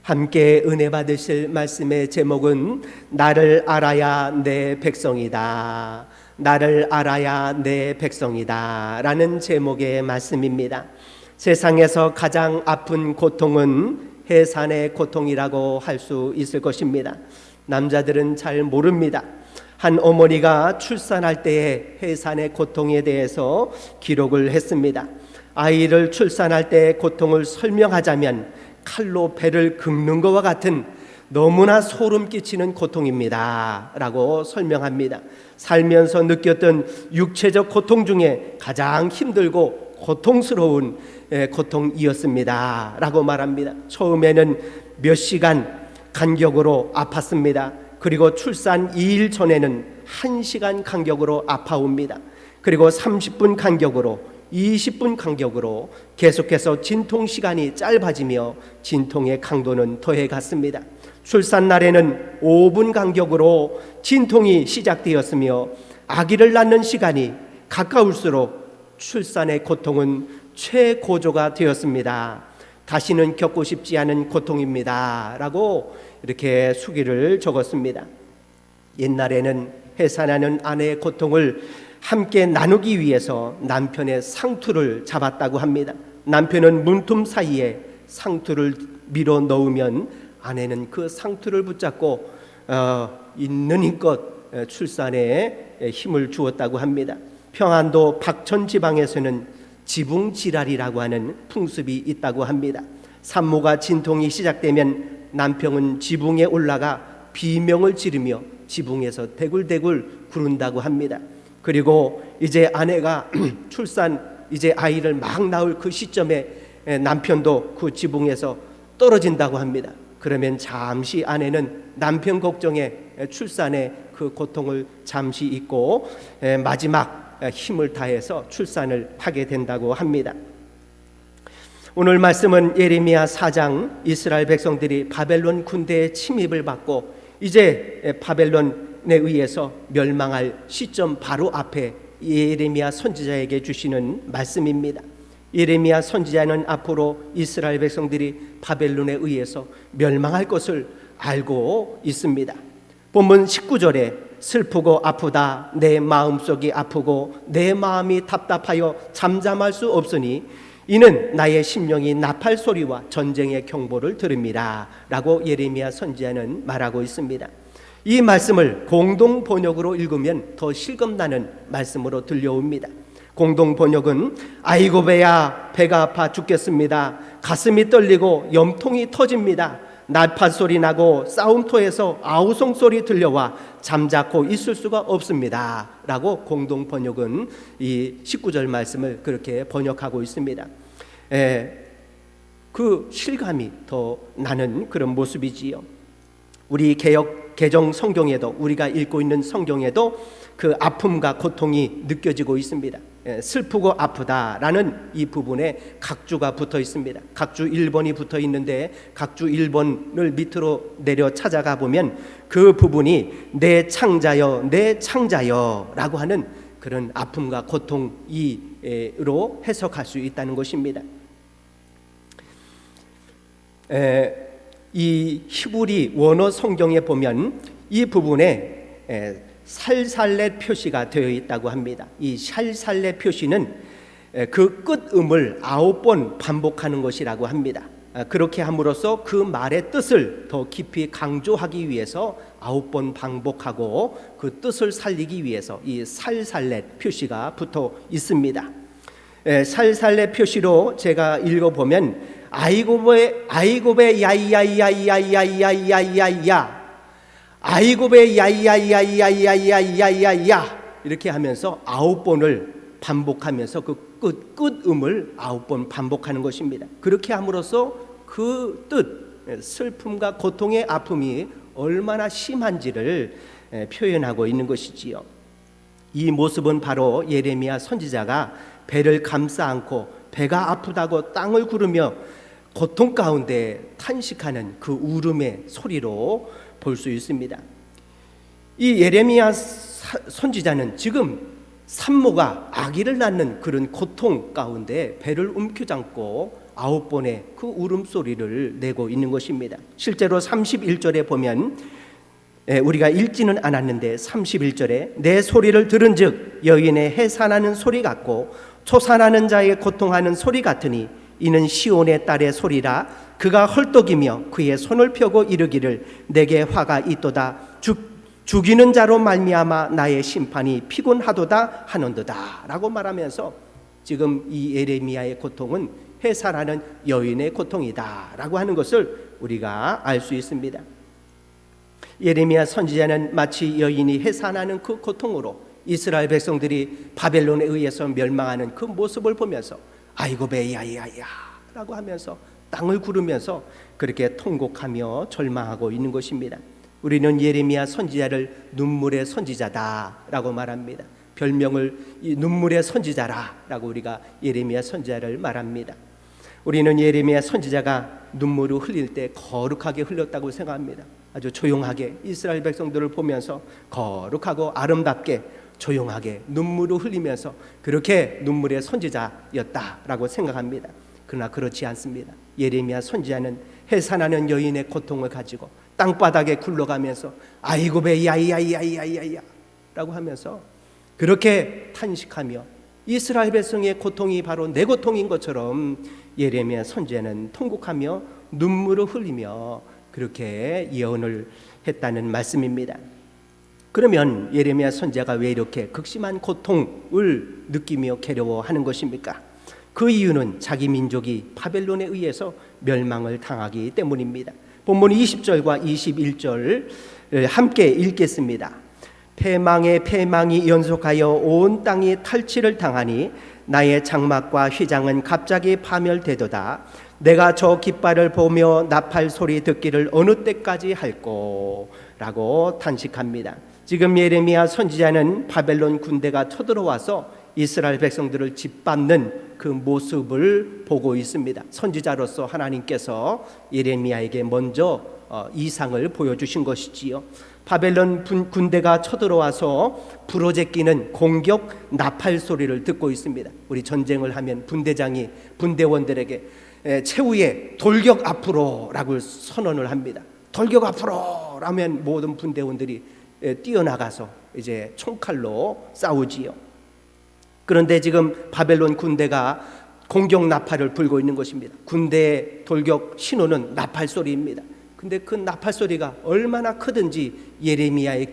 함께 은혜 받으실 말씀의 제목은 나를 알아야 내 백성이다. 나를 알아야 내 백성이다 라는 제목의 말씀입니다. 세상에서 가장 아픈 고통은 해산의 고통이라고 할 수 있을 것입니다. 남자들은 잘 모릅니다. 한 어머니가 출산할 때의 해산의 고통에 대해서 기록을 했습니다. 아이를 출산할 때의 고통을 설명하자면 칼로 배를 긁는 것과 같은 너무나 소름 끼치는 고통입니다 라고 설명합니다. 살면서 느꼈던 육체적 고통 중에 가장 힘들고 고통스러운 고통이었습니다 라고 말합니다. 처음에는 몇 시간 간격으로 아팠습니다. 그리고 출산 2일 전에는 1시간 간격으로 아파옵니다. 그리고 30분 간격으로 20분 간격으로 계속해서 진통 시간이 짧아지며 진통의 강도는 더해 갔습니다. 출산 날에는 5분 간격으로 진통이 시작되었으며 아기를 낳는 시간이 가까울수록 출산의 고통은 최고조가 되었습니다. 다시는 겪고 싶지 않은 고통입니다 라고 이렇게 수기를 적었습니다. 옛날에는 해산하는 아내의 고통을 함께 나누기 위해서 남편의 상투를 잡았다고 합니다. 남편은 문틈 사이에 상투를 밀어 넣으면 아내는 그 상투를 붙잡고 있는 힘껏 출산에 힘을 주었다고 합니다. 평안도 박천 지방에서는 지붕지랄이라고 하는 풍습이 있다고 합니다. 산모가 진통이 시작되면 남편은 지붕에 올라가 비명을 지르며 지붕에서 대굴대굴 구른다고 합니다. 그리고 이제 아내가 이제 아이를 막 낳을 그 시점에 남편도 그 지붕에서 떨어진다고 합니다. 그러면 잠시 아내는 남편 걱정에 출산의 그 고통을 잠시 잊고 마지막 힘을 다해서 출산을 하게 된다고 합니다. 오늘 말씀은 예레미야 4장 이스라엘 백성들이 바벨론 군대의 침입을 받고 이제 바벨론에 의해서 멸망할 시점 바로 앞에 예레미야 선지자에게 주시는 말씀입니다. 예레미야 선지자는 앞으로 이스라엘 백성들이 바벨론에 의해서 멸망할 것을 알고 있습니다. 본문 19절에 슬프고 아프다 내 마음속이 아프고 내 마음이 답답하여 잠잠할 수 없으니 이는 나의 심령이 나팔 소리와 전쟁의 경보를 들음이라 라고 예레미야 선지자는 말하고 있습니다. 이 말씀을 공동 번역으로 읽으면 더 실감나는 말씀으로 들려옵니다. 공동 번역은 아이고 배야 배가 아파 죽겠습니다. 가슴이 떨리고 염통이 터집니다. 나팔 소리 나고 싸움터에서 아우성 소리 들려와 잠자코 있을 수가 없습니다 라고 공동 번역은 이 19절 말씀을 그렇게 번역하고 있습니다. 그 실감이 더 나는 그런 모습이지요. 우리 개정 성경에도 우리가 읽고 있는 성경에도 그 아픔과 고통이 느껴지고 있습니다. 슬프고 아프다라는 이 부분에 각주가 붙어 있습니다. 각주 1번이 붙어 있는데 각주 1번을 밑으로 내려 찾아가 보면 그 부분이 내 창자여 내 창자여 라고 하는 그런 아픔과 고통으로 해석할 수 있다는 것입니다. 이 히브리 원어 성경에 보면 이 부분에 살살렛 표시가 되어 있다고 합니다. 이 살살렛 표시는 그 끝음을 9번 반복하는 것이라고 합니다. 그렇게 함으로써 그 말의 뜻을 더 깊이 강조하기 위해서 9번 반복하고 그 뜻을 살리기 위해서 이 살살렛 표시가 붙어 있습니다. 살살렛 표시로 제가 읽어보면 아이고베 야이야이야이야이야이야이야이야 아이고베 야이야이야이야이야이야이야 이렇게 하면서 9번을 반복하면서 그 끝음을 9번 반복하는 것입니다. 그렇게 함으로써 그 뜻, 슬픔과 고통의 아픔이 얼마나 심한지를 표현하고 있는 것이지요. 이 모습은 바로 예레미야 선지자가 배를 감싸 안고 배가 아프다고 땅을 구르며 고통 가운데 탄식하는 그 울음의 소리로 볼 수 있습니다. 이 예레미야 선지자는 지금 산모가 아기를 낳는 그런 고통 가운데 배를 움켜잡고 9번의 그 울음소리를 내고 있는 것입니다. 실제로 31절에 보면 우리가 읽지는 않았는데 31절에 내 소리를 들은즉 여인의 해산하는 소리 같고 초산하는 자의 고통하는 소리 같으니 이는 시온의 딸의 소리라 그가 헐떡이며 그의 손을 펴고 이르기를 내게 화가 있도다 죽이는 자로 말미암아 나의 심판이 피곤하도다 하는도다 라고 말하면서 지금 이 예레미야의 고통은 해산하는 여인의 고통이다 라고 하는 것을 우리가 알 수 있습니다. 예레미야 선지자는 마치 여인이 해산하는 그 고통으로 이스라엘 백성들이 바벨론에 의해서 멸망하는 그 모습을 보면서 아이고 배야야야 라고 하면서 땅을 구르면서 그렇게 통곡하며 절망하고 있는 것입니다. 우리는 예레미야 선지자를 눈물의 선지자다 라고 말합니다. 별명을 눈물의 선지자라 라고 우리가 예레미야 선지자를 말합니다. 우리는 예레미야 선지자가 눈물을 흘릴 때 거룩하게 흘렸다고 생각합니다. 아주 조용하게 이스라엘 백성들을 보면서 거룩하고 아름답게 조용하게 눈물을 흘리면서 그렇게 눈물의 선지자였다라고 생각합니다. 그러나 그렇지 않습니다. 예레미야 선지자는 해산하는 여인의 고통을 가지고 땅바닥에 굴러가면서 아이고 배 야이야이야이야이야 라고 하면서 그렇게 탄식하며 이스라엘 백성의 고통이 바로 내 고통인 것처럼 예레미야 선지자는 통곡하며 눈물을 흘리며 그렇게 예언을 했다는 말씀입니다. 그러면 예레미야 선지자가 왜 이렇게 극심한 고통을 느끼며 괴로워하는 것입니까? 그 이유는 자기 민족이 바벨론에 의해서 멸망을 당하기 때문입니다. 본문 20절과 21절 함께 읽겠습니다. 패망에 패망이 연속하여 온 땅이 탈취를 당하니 나의 장막과 휘장은 갑자기 파멸되도다. 내가 저 깃발을 보며 나팔 소리 듣기를 어느 때까지 할꼬? 라고 탄식합니다. 지금 예레미야 선지자는 바벨론 군대가 쳐들어와서 이스라엘 백성들을 짓밟는 그 모습을 보고 있습니다. 선지자로서 하나님께서 예레미야에게 먼저 이상을 보여주신 것이지요. 바벨론 군대가 쳐들어와서 부러제끼는 공격 나팔 소리를 듣고 있습니다. 우리 전쟁을 하면 분대장이 분대원들에게 최후의 돌격 앞으로라고 선언을 합니다. 돌격 앞으로라면 모든 분대원들이 뛰어나가서 이제 총칼로 싸우지요. 그런데 지금 바벨론 군대가 공격 나팔을 불고 있는 것입니다. 군대의 돌격 신호는 나팔 소리입니다. 근데 그 나팔 소리가 얼마나 크든지 예레미야의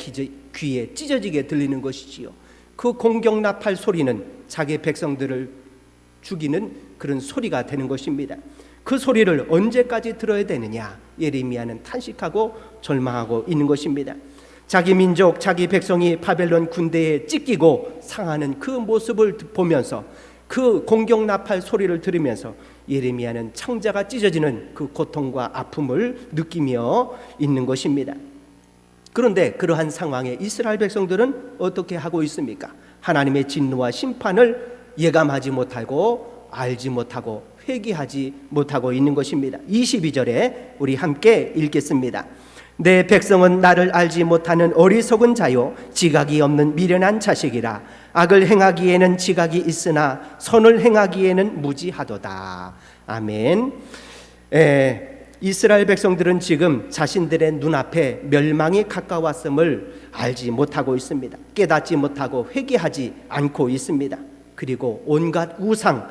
귀에 찢어지게 들리는 것이지요. 그 공격 나팔 소리는 자기 백성들을 죽이는 그런 소리가 되는 것입니다. 그 소리를 언제까지 들어야 되느냐? 예레미야는 탄식하고 절망하고 있는 것입니다. 자기 민족, 자기 백성이 바벨론 군대에 찢기고 상하는 그 모습을 보면서 그 공격 나팔 소리를 들으면서 예레미야는 창자가 찢어지는 그 고통과 아픔을 느끼며 있는 것입니다. 그런데 그러한 상황에 이스라엘 백성들은 어떻게 하고 있습니까? 하나님의 진노와 심판을 예감하지 못하고 알지 못하고 회개하지 못하고 있는 것입니다. 22절에 우리 함께 읽겠습니다. 내 백성은 나를 알지 못하는 어리석은 자요 지각이 없는 미련한 자식이라. 악을 행하기에는 지각이 있으나 선을 행하기에는 무지하도다. 아멘. 이스라엘 백성들은 지금 자신들의 눈앞에 멸망이 가까웠음을 알지 못하고 있습니다. 깨닫지 못하고 회개하지 않고 있습니다. 그리고 온갖 우상을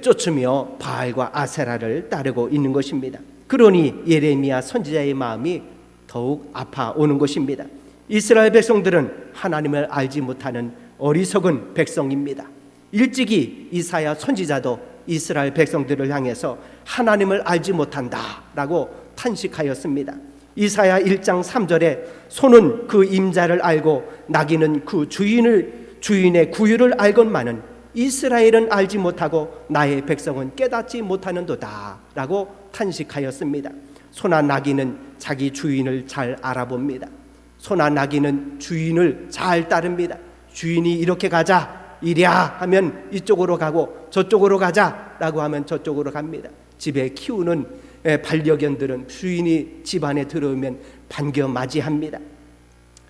쫓으며 바알과 아세라를 따르고 있는 것입니다. 그러니 예레미야 선지자의 마음이 더욱 아파오는 것입니다. 이스라엘 백성들은 하나님을 알지 못하는 어리석은 백성입니다. 일찍이 이사야 선지자도 이스라엘 백성들을 향해서 하나님을 알지 못한다라고 탄식하였습니다. 이사야 1장 3절에 소는 그 임자를 알고 나귀는 그 주인의 구유를 알건만은 이스라엘은 알지 못하고 나의 백성은 깨닫지 못하는도다 라고 탄식하였습니다. 소나 나귀는 자기 주인을 잘 알아봅니다. 소나 나귀는 주인을 잘 따릅니다. 주인이 이렇게 가자 이랴 하면 이쪽으로 가고 저쪽으로 가자 라고 하면 저쪽으로 갑니다. 집에 키우는 반려견들은 주인이 집 안에 들어오면 반겨 맞이합니다.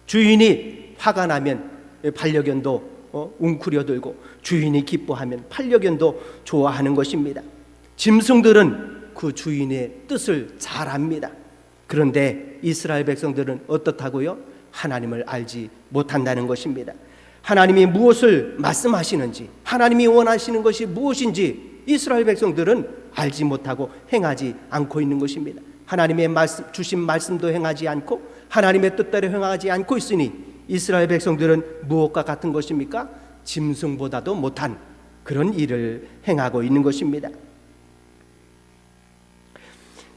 주인이 화가 나면 반려견도 웅크려들고 주인이 기뻐하면 반려견도 좋아하는 것입니다. 짐승들은 그 주인의 뜻을 잘 압니다. 그런데 이스라엘 백성들은 어떻다고요? 하나님을 알지 못한다는 것입니다. 하나님이 무엇을 말씀하시는지, 하나님이 원하시는 것이 무엇인지 이스라엘 백성들은 알지 못하고 행하지 않고 있는 것입니다. 하나님의 주신 말씀도 행하지 않고 하나님의 뜻대로 행하지 않고 있으니 이스라엘 백성들은 무엇과 같은 것입니까? 짐승보다도 못한 그런 일을 행하고 있는 것입니다.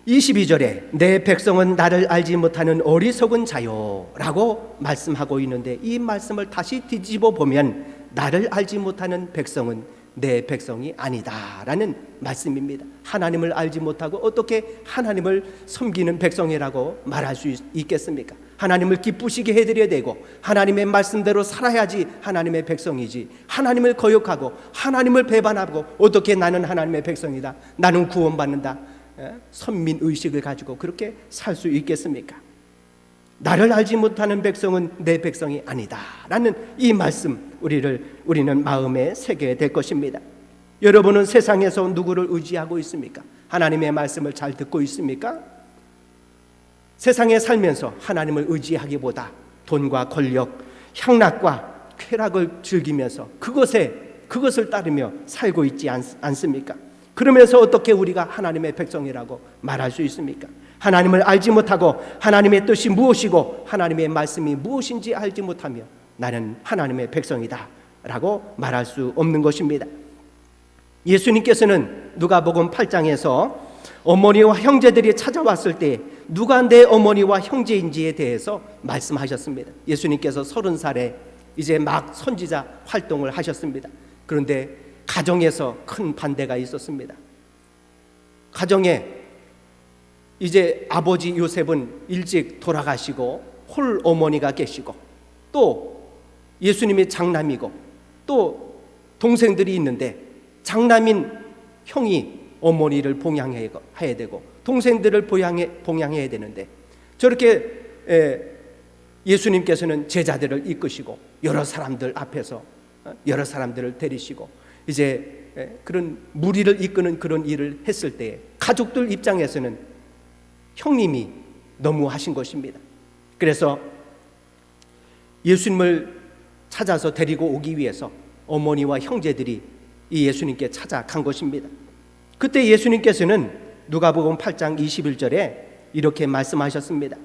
22절에 내 백성은 나를 알지 못하는 어리석은 자요 라고 말씀하고 있는데, 이 말씀을 다시 뒤집어 보면 나를 알지 못하는 백성은 내 백성이 아니다 라는 말씀입니다. 하나님을 알지 못하고 어떻게 하나님을 섬기는 백성이라고 말할 수 있겠습니까? 하나님을 기쁘시게 해드려야 되고 하나님의 말씀대로 살아야지 하나님의 백성이지, 하나님을 거역하고 하나님을 배반하고 어떻게 나는 하나님의 백성이다, 나는 구원받는다, 선민의식을 가지고 그렇게 살 수 있겠습니까? 나를 알지 못하는 백성은 내 백성이 아니다 라는 이 말씀 우리는 마음에 새겨야 될 것입니다. 여러분은 세상에서 누구를 의지하고 있습니까? 하나님의 말씀을 잘 듣고 있습니까? 세상에 살면서 하나님을 의지하기보다 돈과 권력, 향락과 쾌락을 즐기면서 그것을 따르며 살고 있지 않습니까? 그러면서 어떻게 우리가 하나님의 백성이라고 말할 수 있습니까? 하나님을 알지 못하고 하나님의 뜻이 무엇이고 하나님의 말씀이 무엇인지 알지 못하며 나는 하나님의 백성이다 라고 말할 수 없는 것입니다. 예수님께서는 누가복음 8장에서 어머니와 형제들이 찾아왔을 때 누가 내 어머니와 형제인지에 대해서 말씀하셨습니다. 예수님께서 30살에 이제 막 선지자 활동을 하셨습니다. 그런데 가정에서 큰 반대가 있었습니다. 가정에 이제 아버지 요셉은 일찍 돌아가시고 홀 어머니가 계시고 또 예수님이 장남이고 또 동생들이 있는데 장남인 형이 어머니를 봉양해야 되고 동생들을 봉양해야 되는데 저렇게 예수님께서는 제자들을 이끄시고 여러 사람들 앞에서 여러 사람들을 데리시고 이제 그런 무리를 이끄는 그런 일을 했을 때 가족들 입장에서는 형님이 너무하신 것입니다. 그래서 예수님을 찾아서 데리고 오기 위해서 어머니와 형제들이 이 예수님께 찾아간 것입니다. 그때 예수님께서는 누가복음 8장 21절에 이렇게 말씀하셨습니다.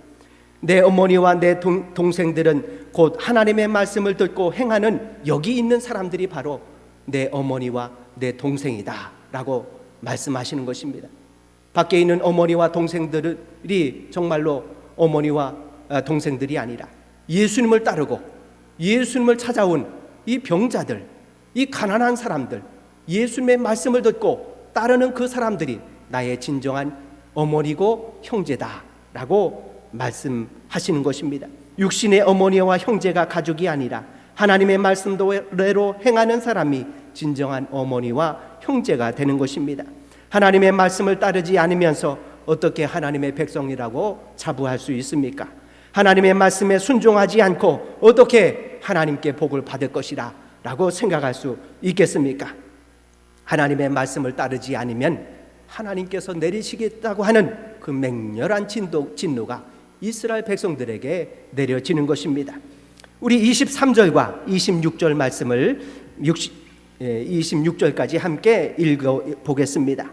내 어머니와 내 동생들은 곧 하나님의 말씀을 듣고 행하는 여기 있는 사람들이 바로 내 어머니와 내 동생이다 라고 말씀하시는 것입니다. 밖에 있는 어머니와 동생들이 정말로 어머니와 동생들이 아니라 예수님을 따르고 예수님을 찾아온 이 병자들, 이 가난한 사람들, 예수님의 말씀을 듣고 따르는 그 사람들이 나의 진정한 어머니고 형제다라고 말씀하시는 것입니다. 육신의 어머니와 형제가 가족이 아니라 하나님의 말씀대로 행하는 사람이 진정한 어머니와 형제가 되는 것입니다. 하나님의 말씀을 따르지 않으면서 어떻게 하나님의 백성이라고 자부할 수 있습니까? 하나님의 말씀에 순종하지 않고 어떻게 하나님께 복을 받을 것이라 라고 생각할 수 있겠습니까? 하나님의 말씀을 따르지 않으면 하나님께서 내리시겠다고 하는 그 맹렬한 진노가 이스라엘 백성들에게 내려지는 것입니다. 우리 23절과 26절 말씀을 26절까지 함께 읽어보겠습니다.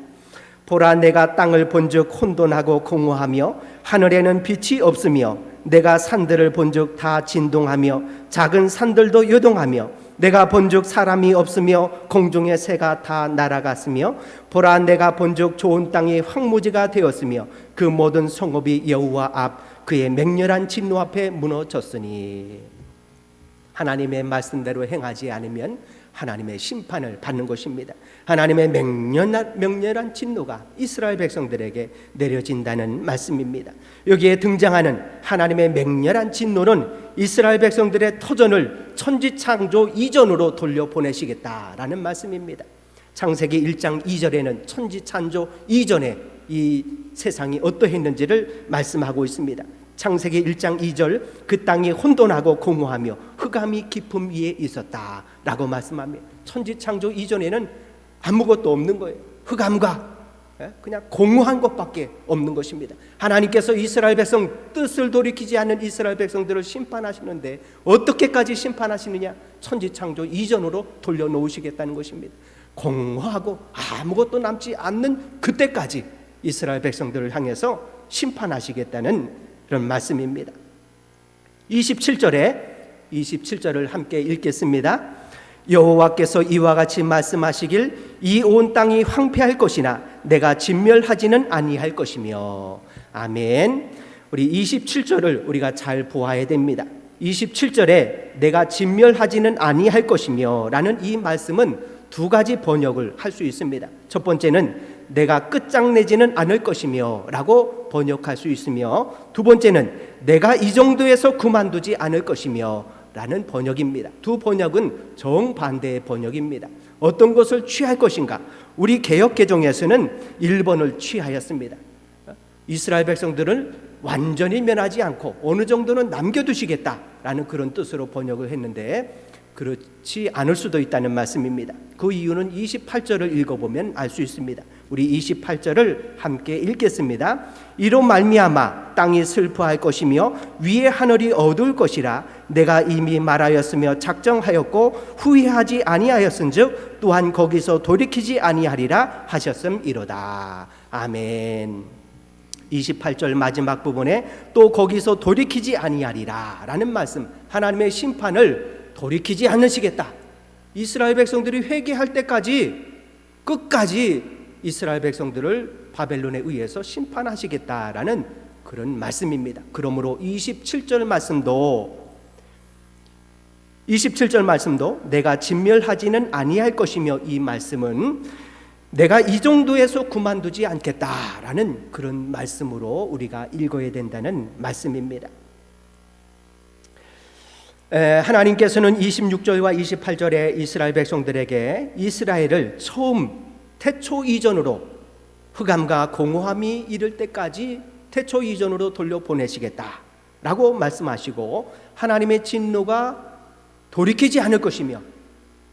보라, 내가 땅을 본즉 혼돈하고 공허하며 하늘에는 빛이 없으며 내가 산들을 본즉 다 진동하며 작은 산들도 요동하며 내가 본즉 사람이 없으며 공중의 새가 다 날아갔으며 보라, 내가 본즉 좋은 땅이 황무지가 되었으며 그 모든 성읍이 여호와 앞 그의 맹렬한 진노 앞에 무너졌으니. 하나님의 말씀대로 행하지 않으면 하나님의 심판을 받는 것입니다. 하나님의 맹렬한 진노가 이스라엘 백성들에게 내려진다는 말씀입니다. 여기에 등장하는 하나님의 맹렬한 진노는 이스라엘 백성들의 터전을 천지창조 이전으로 돌려보내시겠다라는 말씀입니다. 창세기 1장 2절에는 천지창조 이전에 이 세상이 어떠했는지를 말씀하고 있습니다. 창세기 1장 2절, 그 땅이 혼돈하고 공허하며 흑암이 깊음 위에 있었다라고 말씀합니다. 천지창조 이전에는 아무것도 없는 거예요. 흑암과 그냥 공허한 것밖에 없는 것입니다. 하나님께서 이스라엘 백성 뜻을 돌이키지 않는 이스라엘 백성들을 심판하시는데 어떻게까지 심판하시느냐? 천지창조 이전으로 돌려놓으시겠다는 것입니다. 공허하고 아무것도 남지 않는 그때까지 이스라엘 백성들을 향해서 심판하시겠다는 그런 말씀입니다. 27절을 함께 읽겠습니다. 여호와께서 이와 같이 말씀하시길 이 온 땅이 황폐할 것이나 내가 진멸하지는 아니할 것이며. 아멘. 우리 27절을 우리가 잘 보아야 됩니다. 27절에 내가 진멸하지는 아니할 것이며 라는 이 말씀은 두 가지 번역을 할 수 있습니다. 첫 번째는 내가 끝장내지는 않을 것이며 라고 번역할 수 있으며, 두 번째는 내가 이 정도에서 그만두지 않을 것이며 라는 번역입니다. 두 번역은 정반대의 번역입니다. 어떤 것을 취할 것인가? 우리 개역개정에서는 1번을 취하였습니다. 이스라엘 백성들을 완전히 면하지 않고 어느 정도는 남겨두시겠다라는 그런 뜻으로 번역을 했는데, 그렇지 않을 수도 있다는 말씀입니다. 그 이유는 28절을 읽어보면 알 수 있습니다. 우리 28절을 함께 읽겠습니다. 이로 말미암아 땅이 슬퍼할 것이며 위의 하늘이 어두울 것이라 내가 이미 말하였으며 작정하였고 후회하지 아니하였은즉 또한 거기서 돌이키지 아니하리라 하셨음이로다. 아멘. 28절 마지막 부분에 또 거기서 돌이키지 아니하리라 라는 말씀, 하나님의 심판을 돌이키지 않으시겠다. 이스라엘 백성들이 회개할 때까지 끝까지 이스라엘 백성들을 바벨론에 의해서 심판하시겠다라는 그런 말씀입니다. 그러므로 27절 말씀도 내가 진멸하지는 아니할 것이며, 이 말씀은 내가 이 정도에서 그만두지 않겠다라는 그런 말씀으로 우리가 읽어야 된다는 말씀입니다. 하나님께서는 26절과 28절에 이스라엘 백성들에게 이스라엘을 처음 태초 이전으로, 흑암과 공허함이 이를 때까지 태초 이전으로 돌려보내시겠다라고 말씀하시고, 하나님의 진노가 돌이키지 않을 것이며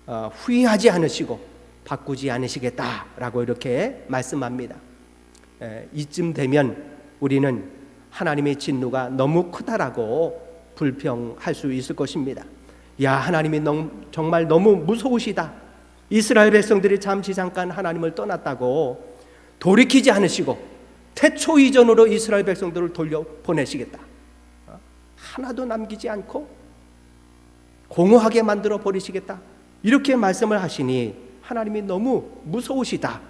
후회하지 않으시고 바꾸지 않으시겠다라고 이렇게 말씀합니다. 이쯤 되면 우리는 하나님의 진노가 너무 크다라고 불평할 수 있을 것입니다. 야, 하나님이 정말 너무 무서우시다. 이스라엘 백성들이 잠깐 하나님을 떠났다고 돌이키지 않으시고 태초 이전으로 이스라엘 백성들을 돌려보내시겠다, 하나도 남기지 않고 공허하게 만들어 버리시겠다, 이렇게 말씀을 하시니 하나님이 너무 무서우시다.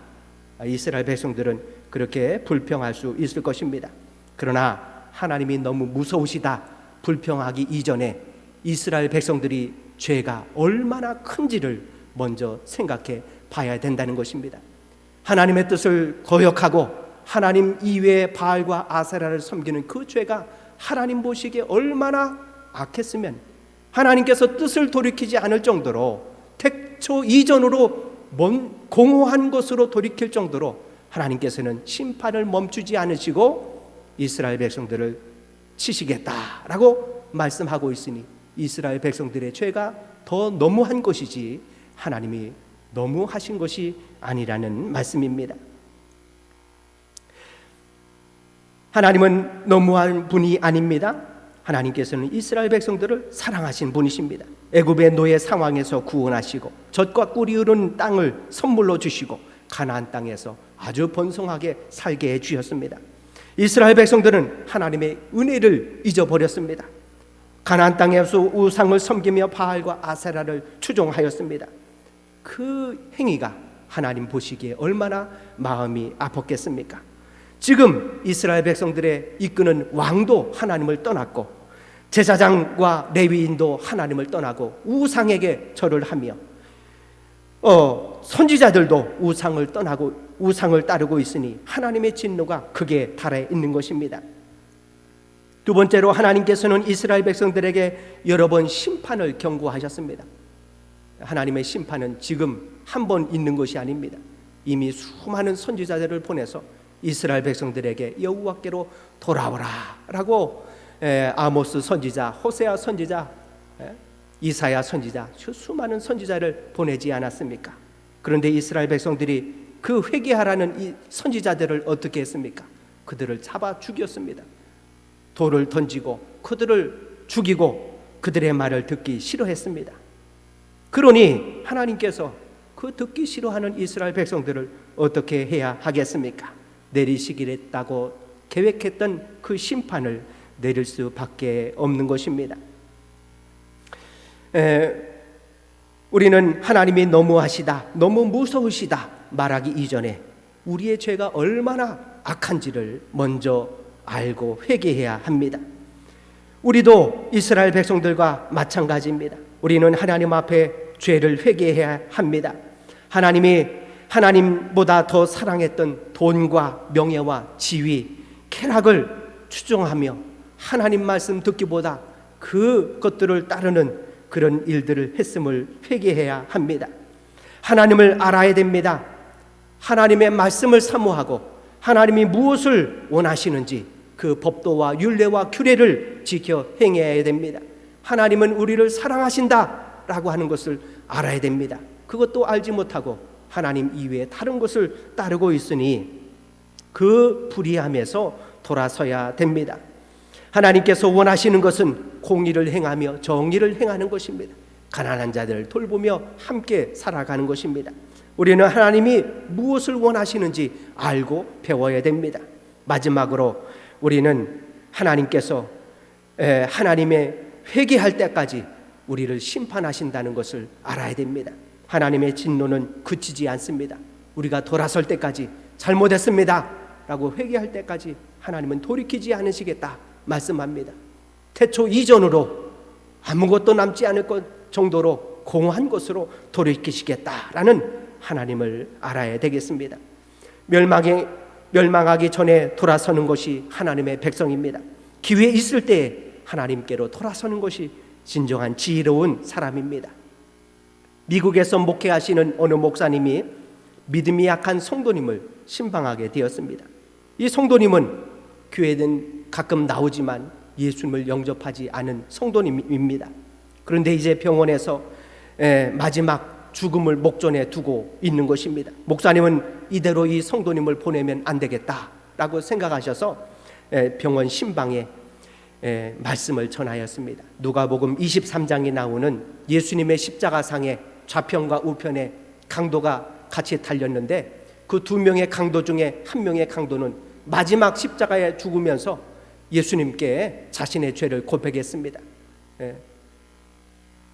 이스라엘 백성들은 그렇게 불평할 수 있을 것입니다. 그러나 하나님이 너무 무서우시다 불평하기 이전에 이스라엘 백성들이 죄가 얼마나 큰지를 먼저 생각해 봐야 된다는 것입니다. 하나님의 뜻을 거역하고 하나님 이외의 바알과 아세라를 섬기는 그 죄가 하나님 보시기에 얼마나 악했으면 하나님께서 뜻을 돌이키지 않을 정도로, 태초 이전으로 공허한 것으로 돌이킬 정도로 하나님께서는 심판을 멈추지 않으시고 이스라엘 백성들을 치시겠다라고 말씀하고 있으니 이스라엘 백성들의 죄가 더 너무한 것이지 하나님이 너무하신 것이 아니라는 말씀입니다. 하나님은 너무한 분이 아닙니다. 하나님께서는 이스라엘 백성들을 사랑하신 분이십니다. 애굽의 노예 상황에서 구원하시고 젖과 꿀이 흐르는 땅을 선물로 주시고 가나안 땅에서 아주 번성하게 살게 해주셨습니다. 이스라엘 백성들은 하나님의 은혜를 잊어버렸습니다. 가나안 땅에서 우상을 섬기며 바알과 아세라를 추종하였습니다. 그 행위가 하나님 보시기에 얼마나 마음이 아팠겠습니까? 지금 이스라엘 백성들의 이끄는 왕도 하나님을 떠났고 제사장과 레위인도 하나님을 떠나고 우상에게 절을 하며 선지자들도 우상을 떠나고 우상을 따르고 있으니 하나님의 진노가 극에 달해 있는 것입니다. 두 번째로 하나님께서는 이스라엘 백성들에게 여러 번 심판을 경고하셨습니다. 하나님의 심판은 지금 한 번 있는 것이 아닙니다. 이미 수많은 선지자들을 보내서 이스라엘 백성들에게 여호와께로 돌아오라 라고 아모스 선지자, 호세아 선지자, 이사야 선지자, 수많은 선지자를 보내지 않았습니까? 그런데 이스라엘 백성들이 그 회개하라는 이 선지자들을 어떻게 했습니까? 그들을 잡아 죽였습니다. 돌을 던지고 그들을 죽이고 그들의 말을 듣기 싫어했습니다. 그러니 하나님께서 그 듣기 싫어하는 이스라엘 백성들을 어떻게 해야 하겠습니까? 내리시기랬다고 계획했던 그 심판을 내릴 수밖에 없는 것입니다. 우리는 하나님이 너무하시다, 너무 무서우시다 말하기 이전에 우리의 죄가 얼마나 악한지를 먼저 알고 회개해야 합니다. 우리도 이스라엘 백성들과 마찬가지입니다. 우리는 하나님 앞에 죄를 회개해야 합니다. 하나님이 하나님보다 더 사랑했던 돈과 명예와 지위, 쾌락을 추종하며 하나님 말씀 듣기보다 그것들을 따르는 그런 일들을 했음을 회개해야 합니다. 하나님을 알아야 됩니다. 하나님의 말씀을 사모하고 하나님이 무엇을 원하시는지 그 법도와 율례와 규례를 지켜 행해야 됩니다. 하나님은 우리를 사랑하신다 있다라고 하는 것을 알아야 됩니다. 그것도 알지 못하고 하나님 이외에 다른 것을 따르고 있으니 그 불의함에서 돌아서야 됩니다. 하나님께서 원하시는 것은 공의를 행하며 정의를 행하는 것입니다. 가난한 자들을 돌보며 함께 살아가는 것입니다. 우리는 하나님이 무엇을 원하시는지 알고 배워야 됩니다. 마지막으로 우리는 하나님께서 하나님의 회개할 때까지 우리를 심판하신다는 것을 알아야 됩니다. 하나님의 진노는 그치지 않습니다. 우리가 돌아설 때까지 잘못했습니다 라고 회개할 때까지 하나님은 돌이키지 않으시겠다 말씀합니다. 태초 이전으로 아무것도 남지 않을 것 정도로 공허한 것으로 돌이키시겠다라는 하나님을 알아야 되겠습니다. 멸망하기 전에 돌아서는 것이 하나님의 백성입니다. 기회 있을 때 하나님께로 돌아서는 것이 진정한 지혜로운 사람입니다. 미국에서 목회하시는 어느 목사님이 믿음이 약한 성도님을 신방하게 되었습니다. 이 성도님은 교회는 가끔 나오지만 예수님을 영접하지 않은 성도님입니다. 그런데 이제 병원에서 마지막 죽음을 목전에 두고 있는 것입니다. 목사님은 이대로 이 성도님을 보내면 안 되겠다라고 생각하셔서 병원 신방에 말씀을 전하였습니다. 누가복음 23장에 나오는 예수님의 십자가상에 좌편과 우편에 강도가 같이 달렸는데 그 두 명의 강도 중에 한 명의 강도는 마지막 십자가에 죽으면서 예수님께 자신의 죄를 고백했습니다.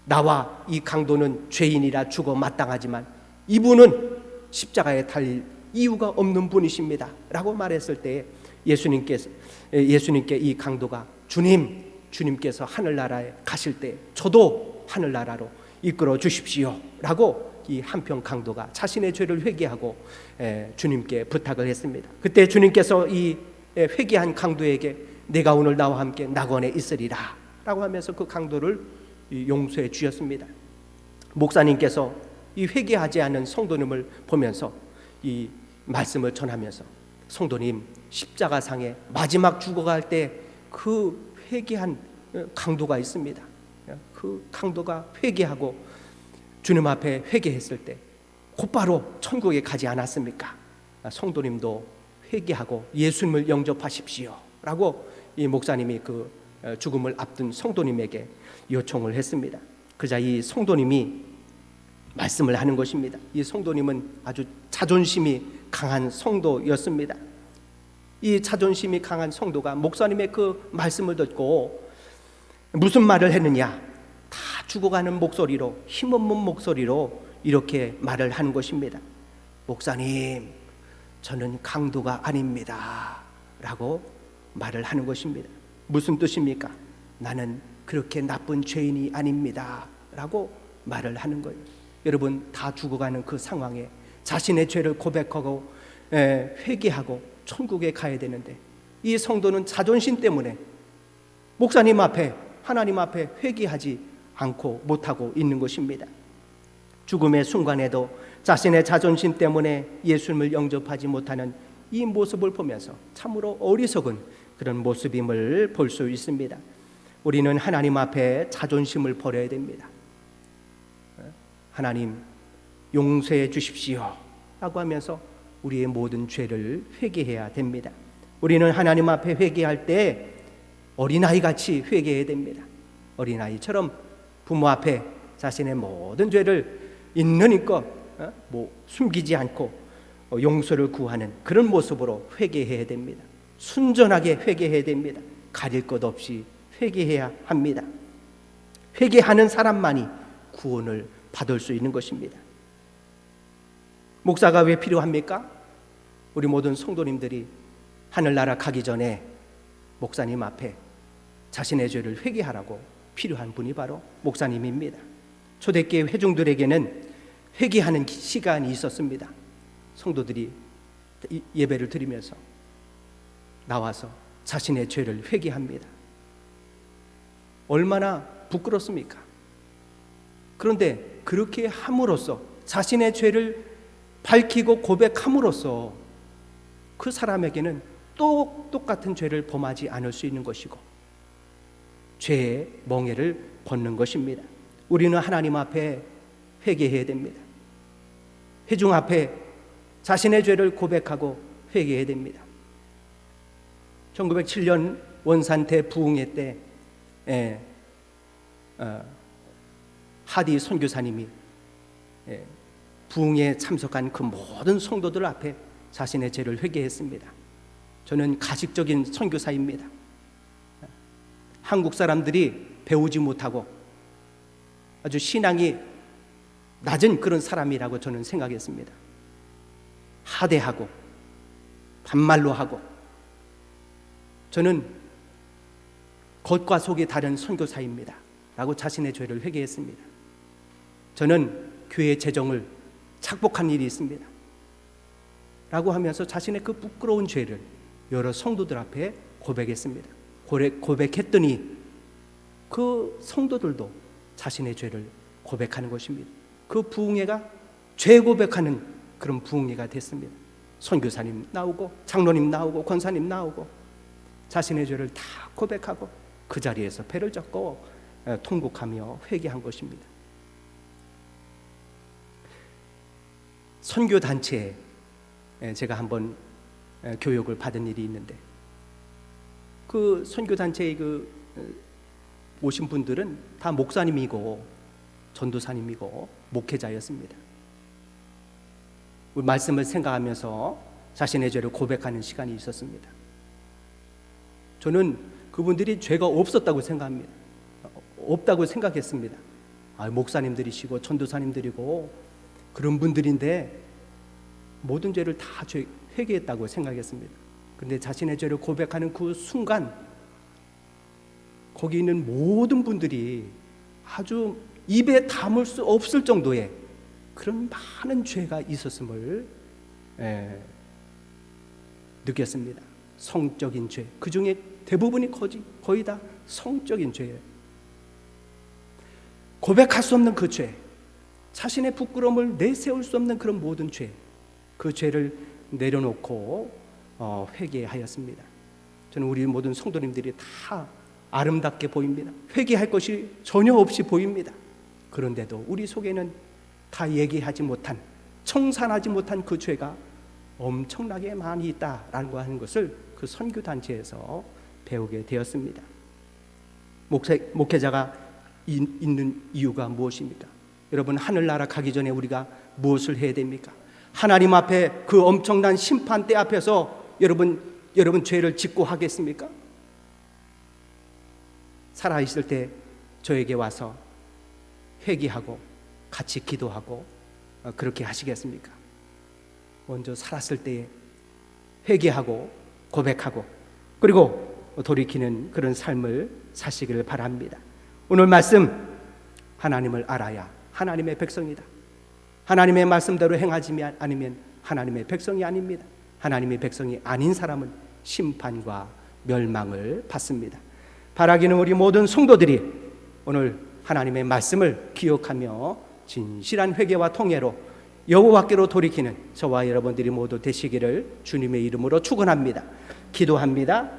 나와 이 강도는 죄인이라 죽어 마땅하지만 이분은 십자가에 달릴 이유가 없는 분이십니다 라고 말했을 때 예수님께 이 강도가 주님께서 하늘나라에 가실 때 저도 하늘나라로 이끌어 주십시오 라고 이 한편 강도가 자신의 죄를 회개하고 주님께 부탁을 했습니다. 그때 주님께서 이 회개한 강도에게 내가 오늘 나와 함께 낙원에 있으리라 라고 하면서 그 강도를 용서해 주셨습니다. 목사님께서 이 회개하지 않은 성도님을 보면서 이 말씀을 전하면서 성도님 십자가상에 마지막 죽어갈 때 그 회개한 강도가 있습니다. 그 강도가 회개하고 주님 앞에 회개했을 때 곧바로 천국에 가지 않았습니까? 성도님도 회개하고 예수님을 영접하십시오 라고 이 목사님이 그 죽음을 앞둔 성도님에게 요청을 했습니다. 그러자 이 성도님이 말씀을 하는 것입니다. 이 성도님은 아주 자존심이 강한 성도였습니다. 이 자존심이 강한 성도가 목사님의 그 말씀을 듣고 무슨 말을 했느냐? 다 죽어가는 목소리로, 힘없는 목소리로 이렇게 말을 하는 것입니다. 목사님, 저는 강도가 아닙니다 라고 말을 하는 것입니다. 무슨 뜻입니까? 나는 그렇게 나쁜 죄인이 아닙니다 라고 말을 하는 거예요. 여러분, 다 죽어가는 그 상황에 자신의 죄를 고백하고 회개하고 천국에 가야 되는데 이 성도는 자존심 때문에 목사님 앞에 하나님 앞에 회개하지 않고 못하고 있는 것입니다. 죽음의 순간에도 자신의 자존심 때문에 예수님을 영접하지 못하는 이 모습을 보면서 참으로 어리석은 그런 모습임을 볼 수 있습니다. 우리는 하나님 앞에 자존심을 버려야 됩니다. 하나님 용서해 주십시오 라고 하면서 우리의 모든 죄를 회개해야 됩니다. 우리는 하나님 앞에 회개할 때 어린아이같이 회개해야 됩니다. 어린아이처럼 부모 앞에 자신의 모든 죄를 있는 힘껏 숨기지 않고 용서를 구하는 그런 모습으로 회개해야 됩니다. 순전하게 회개해야 됩니다. 가릴 것 없이 회개해야 합니다. 회개하는 사람만이 구원을 받을 수 있는 것입니다. 목사가 왜 필요합니까? 우리 모든 성도님들이 하늘나라 가기 전에 목사님 앞에 자신의 죄를 회개하라고 필요한 분이 바로 목사님입니다. 초대교회 회중들에게는 회개하는 시간이 있었습니다. 성도들이 예배를 드리면서 나와서 자신의 죄를 회개합니다. 얼마나 부끄럽습니까? 그런데 그렇게 함으로써 자신의 죄를 밝히고 고백함으로써 그 사람에게는 또 똑같은 죄를 범하지 않을 수 있는 것이고 죄의 멍에를 벗는 것입니다. 우리는 하나님 앞에 회개해야 됩니다. 회중 앞에 자신의 죄를 고백하고 회개해야 됩니다. 1907년 원산 대부흥회 때 하디 선교사님이 부흥에 참석한 그 모든 성도들 앞에 자신의 죄를 회개했습니다. 저는 가식적인 선교사입니다. 한국 사람들이 배우지 못하고 아주 신앙이 낮은 그런 사람이라고 저는 생각했습니다. 하대하고 반말로 하고, 저는 겉과 속이 다른 선교사입니다 라고 자신의 죄를 회개했습니다. 저는 교회 재정을 착복한 일이 있습니다 라고 하면서 자신의 그 부끄러운 죄를 여러 성도들 앞에 고백했습니다. 고백했더니 그 성도들도 자신의 죄를 고백하는 것입니다. 그 부흥회가 죄 고백하는 그런 부흥회가 됐습니다. 선교사님 나오고 장로님 나오고 권사님 나오고 자신의 죄를 다 고백하고 그 자리에서 배를 젓고 통곡하며 회개한 것입니다. 선교단체에 제가 한번 교육을 받은 일이 있는데, 그 선교단체에 오신 분들은 다 목사님이고 전도사님이고 목회자였습니다. 말씀을 생각하면서 자신의 죄를 고백하는 시간이 있었습니다. 저는 그분들이 죄가 없었다고 생각합니다. 없다고 생각했습니다. 목사님들이시고 전도사님들이고 그런 분들인데 모든 죄를 다 회개했다고 생각했습니다. 그런데 자신의 죄를 고백하는 그 순간 거기 있는 모든 분들이 아주 입에 담을 수 없을 정도의 그런 많은 죄가 있었음을 느꼈습니다. 성적인 죄, 그 중에 대부분이 거의 다 성적인 죄예요. 고백할 수 없는 그 죄, 자신의 부끄러움을 내세울 수 없는 그런 모든 죄, 그 죄를 내려놓고 회개하였습니다. 저는 우리 모든 성도님들이 다 아름답게 보입니다. 회개할 것이 전혀 없이 보입니다. 그런데도 우리 속에는 다 얘기하지 못한, 청산하지 못한 그 죄가 엄청나게 많이 있다라는 하는 것을 그 선교단체에서 배우게 되었습니다. 목회자가 있는 이유가 무엇입니까? 여러분, 하늘나라 가기 전에 우리가 무엇을 해야 됩니까? 하나님 앞에 그 엄청난 심판대 앞에서 여러분 죄를 짓고 하겠습니까? 살아있을 때 저에게 와서 회개하고 같이 기도하고 그렇게 하시겠습니까? 먼저 살았을 때에 회개하고 고백하고 그리고 돌이키는 그런 삶을 사시기를 바랍니다. 오늘 말씀, 하나님을 알아야 하나님의 백성이다. 하나님의 말씀대로 행하지 않으면 하나님의 백성이 아닙니다. 하나님의 백성이 아닌 사람은 심판과 멸망을 받습니다. 바라기는 우리 모든 성도들이 오늘 하나님의 말씀을 기억하며 진실한 회개와 통회로 여호와께로 돌이키는 저와 여러분들이 모두 되시기를 주님의 이름으로 축원합니다. 기도합니다.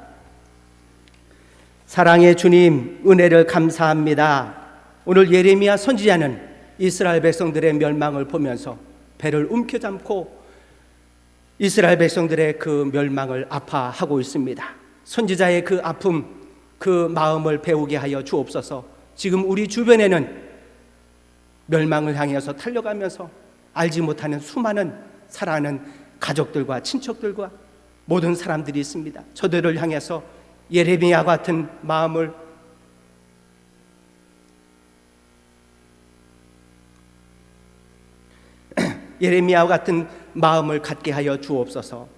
사랑의 주님, 은혜를 감사합니다. 오늘 예레미야 선지자는 이스라엘 백성들의 멸망을 보면서 배를 움켜잡고 이스라엘 백성들의 그 멸망을 아파하고 있습니다. 선지자의 그 아픔, 그 마음을 배우게 하여 주옵소서. 지금 우리 주변에는 멸망을 향해서 달려가면서 알지 못하는 수많은 사랑하는 가족들과 친척들과 모든 사람들이 있습니다. 저들을 향해서 예레미야 같은 마음을 예레미야와 같은 마음을 갖게 하여 주옵소서.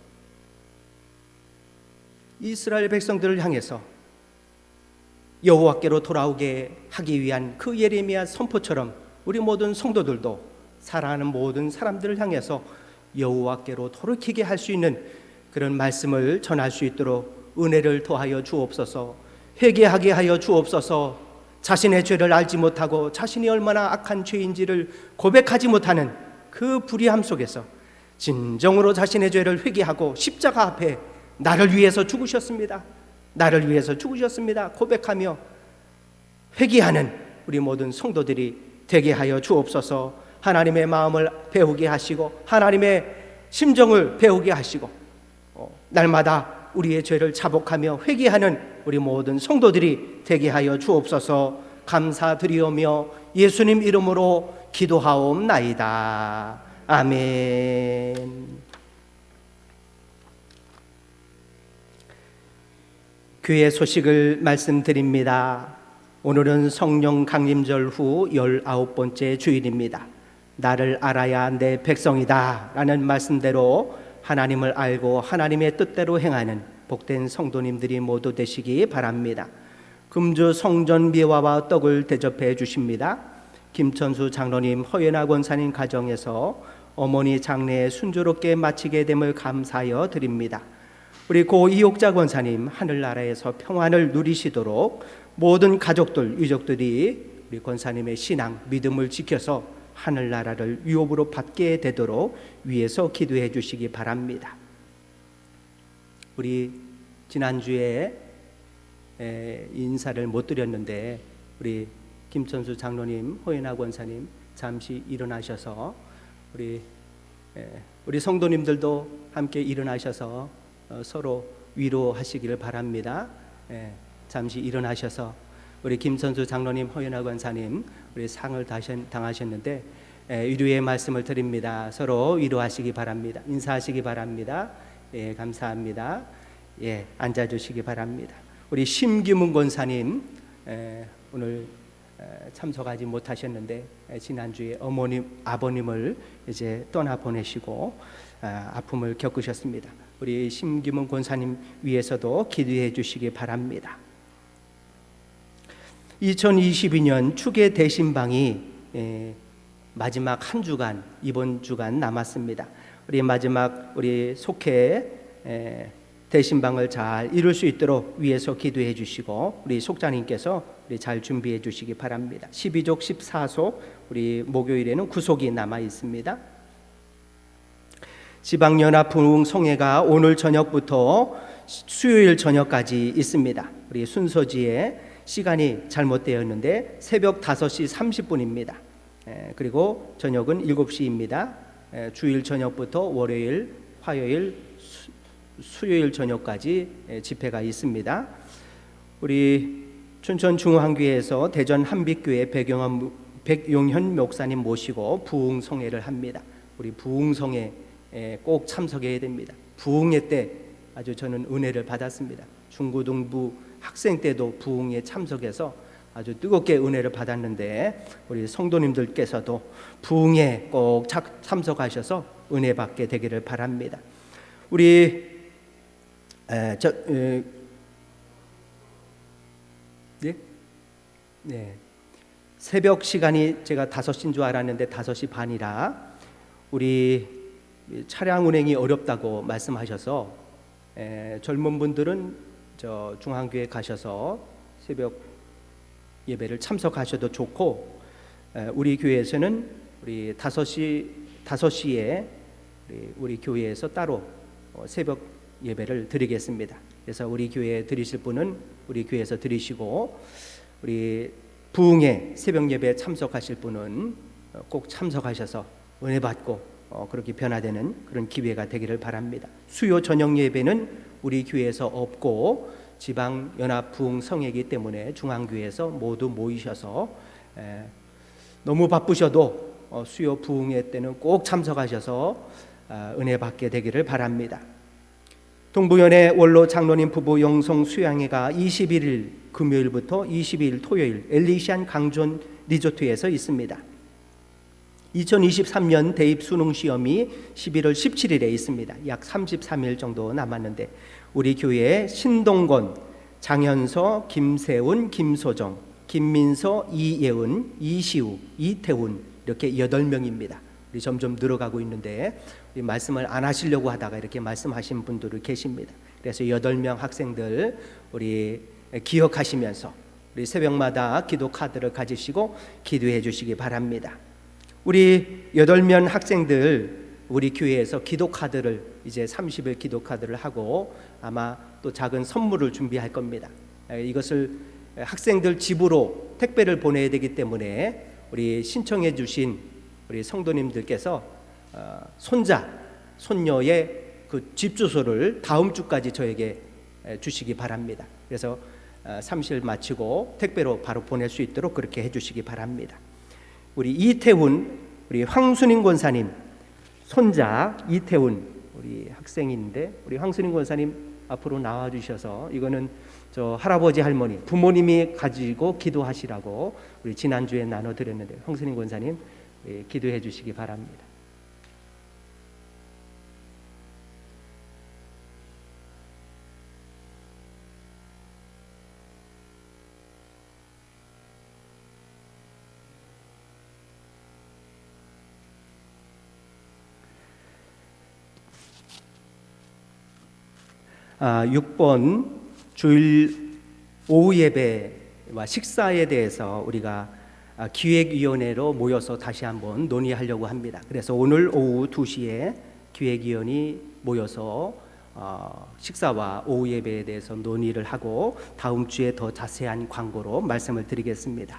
이스라엘 백성들을 향해서 여호와께로 돌아오게 하기 위한 그 예레미야 선포처럼 우리 모든 성도들도 사랑하는 모든 사람들을 향해서 여호와께로 돌이키게 할 수 있는 그런 말씀을 전할 수 있도록 은혜를 더하여 주옵소서. 회개하게 하여 주옵소서. 자신의 죄를 알지 못하고 자신이 얼마나 악한 죄인지를 고백하지 못하는 그 불의함 속에서 진정으로 자신의 죄를 회개하고 십자가 앞에 나를 위해서 죽으셨습니다. 나를 위해서 죽으셨습니다. 고백하며 회개하는 우리 모든 성도들이 되게 하여 주옵소서. 하나님의 마음을 배우게 하시고 하나님의 심정을 배우게 하시고 날마다 우리의 죄를 자복하며 회개하는 우리 모든 성도들이 되게 하여 주옵소서. 감사드리오며 예수님 이름으로 기도하옵나이다. 아멘. 교회 소식을 말씀드립니다. 오늘은 성령 강림절 후 19번째 주일입니다. 나를 알아야 내 백성이다 라는 말씀대로 하나님을 알고 하나님의 뜻대로 행하는 복된 성도님들이 모두 되시기 바랍니다. 금주 성전 미화와 떡을 대접해 주십니다. 김천수 장로님, 허연아 권사님 가정에서 어머니 장례에 순조롭게 마치게 됨을 감사하여 드립니다. 우리 고 이옥자 권사님, 하늘나라에서 평안을 누리시도록 모든 가족들, 유족들이 우리 권사님의 신앙, 믿음을 지켜서 하늘나라를 유업으로 받게 되도록 위에서 기도해 주시기 바랍니다. 우리 지난주에 인사를 못 드렸는데 우리 김천수 장로님, 호연아 권사님 잠시 일어나셔서 우리 성도님들도 함께 일어나셔서 서로 위로하시기를 바랍니다. 잠시 일어나셔서 우리 김천수 장로님, 호연아 권사님 우리 상을 당하셨는데 위로의 말씀을 드립니다. 서로 위로하시기 바랍니다. 인사하시기 바랍니다. 감사합니다. 앉아주시기 바랍니다. 우리 심기문 권사님 오늘 참석하지 못하셨는데 지난주에 아버님을 이제 떠나 보내시고 아픔을 겪으셨습니다. 우리 심기문 권사님 위해서도 기도해 주시기 바랍니다. 2022년 추계 대신방이 마지막 한 주간, 이번 주간 남았습니다. 우리 마지막 우리 속회 대신방을 잘 이룰 수 있도록 위에서 기도해 주시고 우리 속자님께서 우리 잘 준비해 주시기 바랍니다. 12족 14속 우리 목요일에는 9속이 남아 있습니다. 지방연합 부흥송회가 오늘 저녁부터 수요일 저녁까지 있습니다. 우리 순서지에 시간이 잘못되었는데 새벽 5시 30분입니다. 그리고 저녁은 7시입니다. 주일 저녁부터 월요일, 화요일, 수요일 저녁까지 집회가 있습니다. 우리 춘천중앙교회에서 대전 한빛교회 백용현 목사님 모시고 부흥송회를 합니다. 우리 부흥송회 꼭 참석해야 됩니다. 부흥회 때 아주 저는 은혜를 받았습니다. 중고등부 학생 때도 부흥에 참석해서 아주 뜨겁게 은혜를 받았는데 우리 성도님들께서도 부흥에 꼭 참석하셔서 은혜 받게 되기를 바랍니다. 우리 새벽 시간이 제가 5시인 줄 알았는데 5시 반이라 우리 차량 운행이 어렵다고 말씀하셔서 젊은 분들은 저 중앙교회 가셔서 새벽 예배를 참석하셔도 좋고 우리 교회에서는 우리 5시에 우리 교회에서 따로 새벽 예배를 드리겠습니다. 그래서 우리 교회에 드리실 분은 우리 교회에서 드리시고 우리 부흥회 새벽 예배에 참석하실 분은 꼭 참석하셔서 은혜 받고 그렇게 변화되는 그런 기회가 되기를 바랍니다. 수요 저녁 예배는 우리 교회에서 없고 지방 연합 부흥 성회이기 때문에 중앙교회에서 모두 모이셔서 너무 바쁘셔도 수요 부흥회 때는 꼭 참석하셔서 은혜 받게 되기를 바랍니다. 동부연회 원로 장로님 부부 영성 수양회가 21일 금요일부터 22일 토요일 엘리시안 강존 리조트에서 있습니다. 2023년 대입 수능 시험이 11월 17일에 있습니다. 약 33일 정도 남았는데 우리 교회에 신동건, 장현서, 김세훈, 김소정, 김민서, 이예은, 이시우, 이태훈 이렇게 8명입니다. 우리 점점 늘어가고 있는데 우리 말씀을 안 하시려고 하다가 이렇게 말씀하신 분들이 계십니다. 그래서 8명 학생들 우리 기억하시면서 우리 새벽마다 기도 카드를 가지시고 기도해 주시기 바랍니다. 우리 8명 학생들 우리 교회에서 기도 카드를 이제 30일 기도 카드를 하고 아마 또 작은 선물을 준비할 겁니다. 이것을 학생들 집으로 택배를 보내야 되기 때문에 우리 신청해 주신 우리 성도님들께서 손자, 손녀의 그 집 주소를 다음 주까지 저에게 주시기 바랍니다. 그래서 사무실 마치고 택배로 바로 보낼 수 있도록 그렇게 해주시기 바랍니다. 우리 이태훈, 우리 황순인 권사님 손자 이태훈 우리 학생인데, 우리 황순인 권사님 앞으로 나와 주셔서 이거는 저 할아버지 할머니 부모님이 가지고 기도하시라고 우리 지난주에 나눠드렸는데, 황순인 권사님 기도해 주시기 바랍니다. 6번 주일 오후 예배와 식사에 대해서 우리가 기획위원회로 모여서 다시 한번 논의하려고 합니다. 그래서 오늘 오후 2시에 기획위원이 모여서 식사와 오후 예배에 대해서 논의를 하고 다음 주에 더 자세한 광고로 말씀을 드리겠습니다.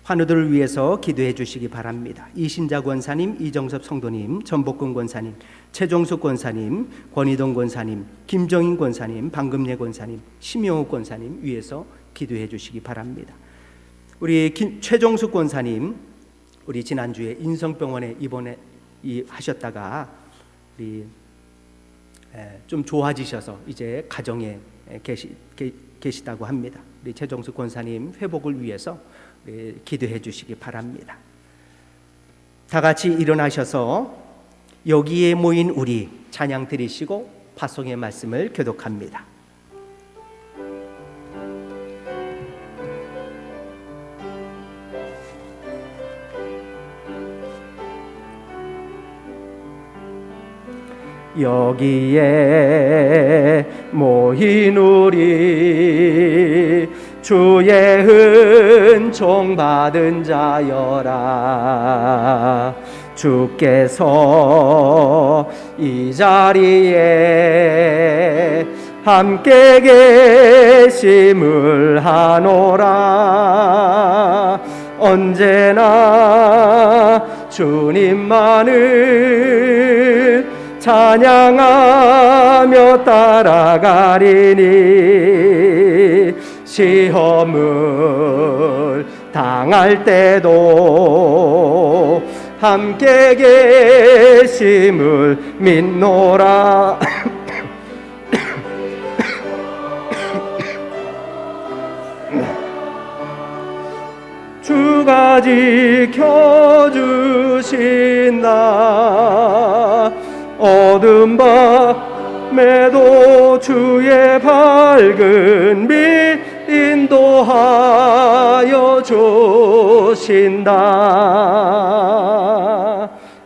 환우들을 위해서 기도해 주시기 바랍니다. 이신자 권사님, 이정섭 성도님, 전복근 권사님, 최종숙 권사님, 권희동 권사님, 김정인 권사님, 방금예 권사님, 심영욱 권사님 위해서 기도해 주시기 바랍니다. 우리 최종숙 권사님, 우리 지난주에 인성병원에 입원해 하셨다가 우리 좀 좋아지셔서 이제 가정에 계시다고 합니다. 우리 최종숙 권사님 회복을 위해서 기도해 주시기 바랍니다. 다 같이 일어나셔서 여기에 모인 우리 찬양 드리시고 파송의 말씀을 교독합니다. 여기에 모인 우리 주의 은총 받은 자여라. 주께서 이 자리에 함께 계심을 하노라. 언제나 주님만을 찬양하며 따라가리니 시험을 당할 때도 함께 계심을 믿노라. 주가 지켜주신다. 어둠 밤에도 주의 밝은 빛 인도하여 주신다.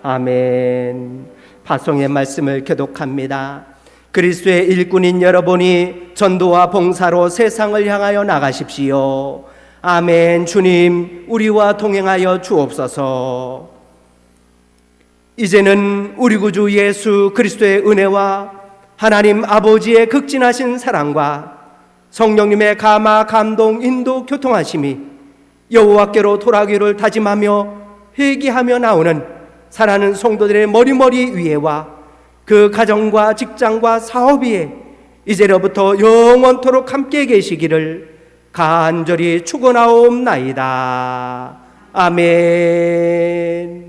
아멘. 파송의 말씀을 교독합니다. 그리스도의 일꾼인 여러분이 전도와 봉사로 세상을 향하여 나가십시오. 아멘. 주님, 우리와 동행하여 주옵소서. 이제는 우리 구주 예수 그리스도의 은혜와 하나님 아버지의 극진하신 사랑과 성령님의 감화, 감동, 인도, 교통하심이 여호와께로 돌아가기를 다짐하며 회개하며 나오는 사랑하는 성도들의 머리머리 위에와 그 가정과 직장과 사업 위에 이제로부터 영원토록 함께 계시기를 간절히 축원하옵나이다. 아멘.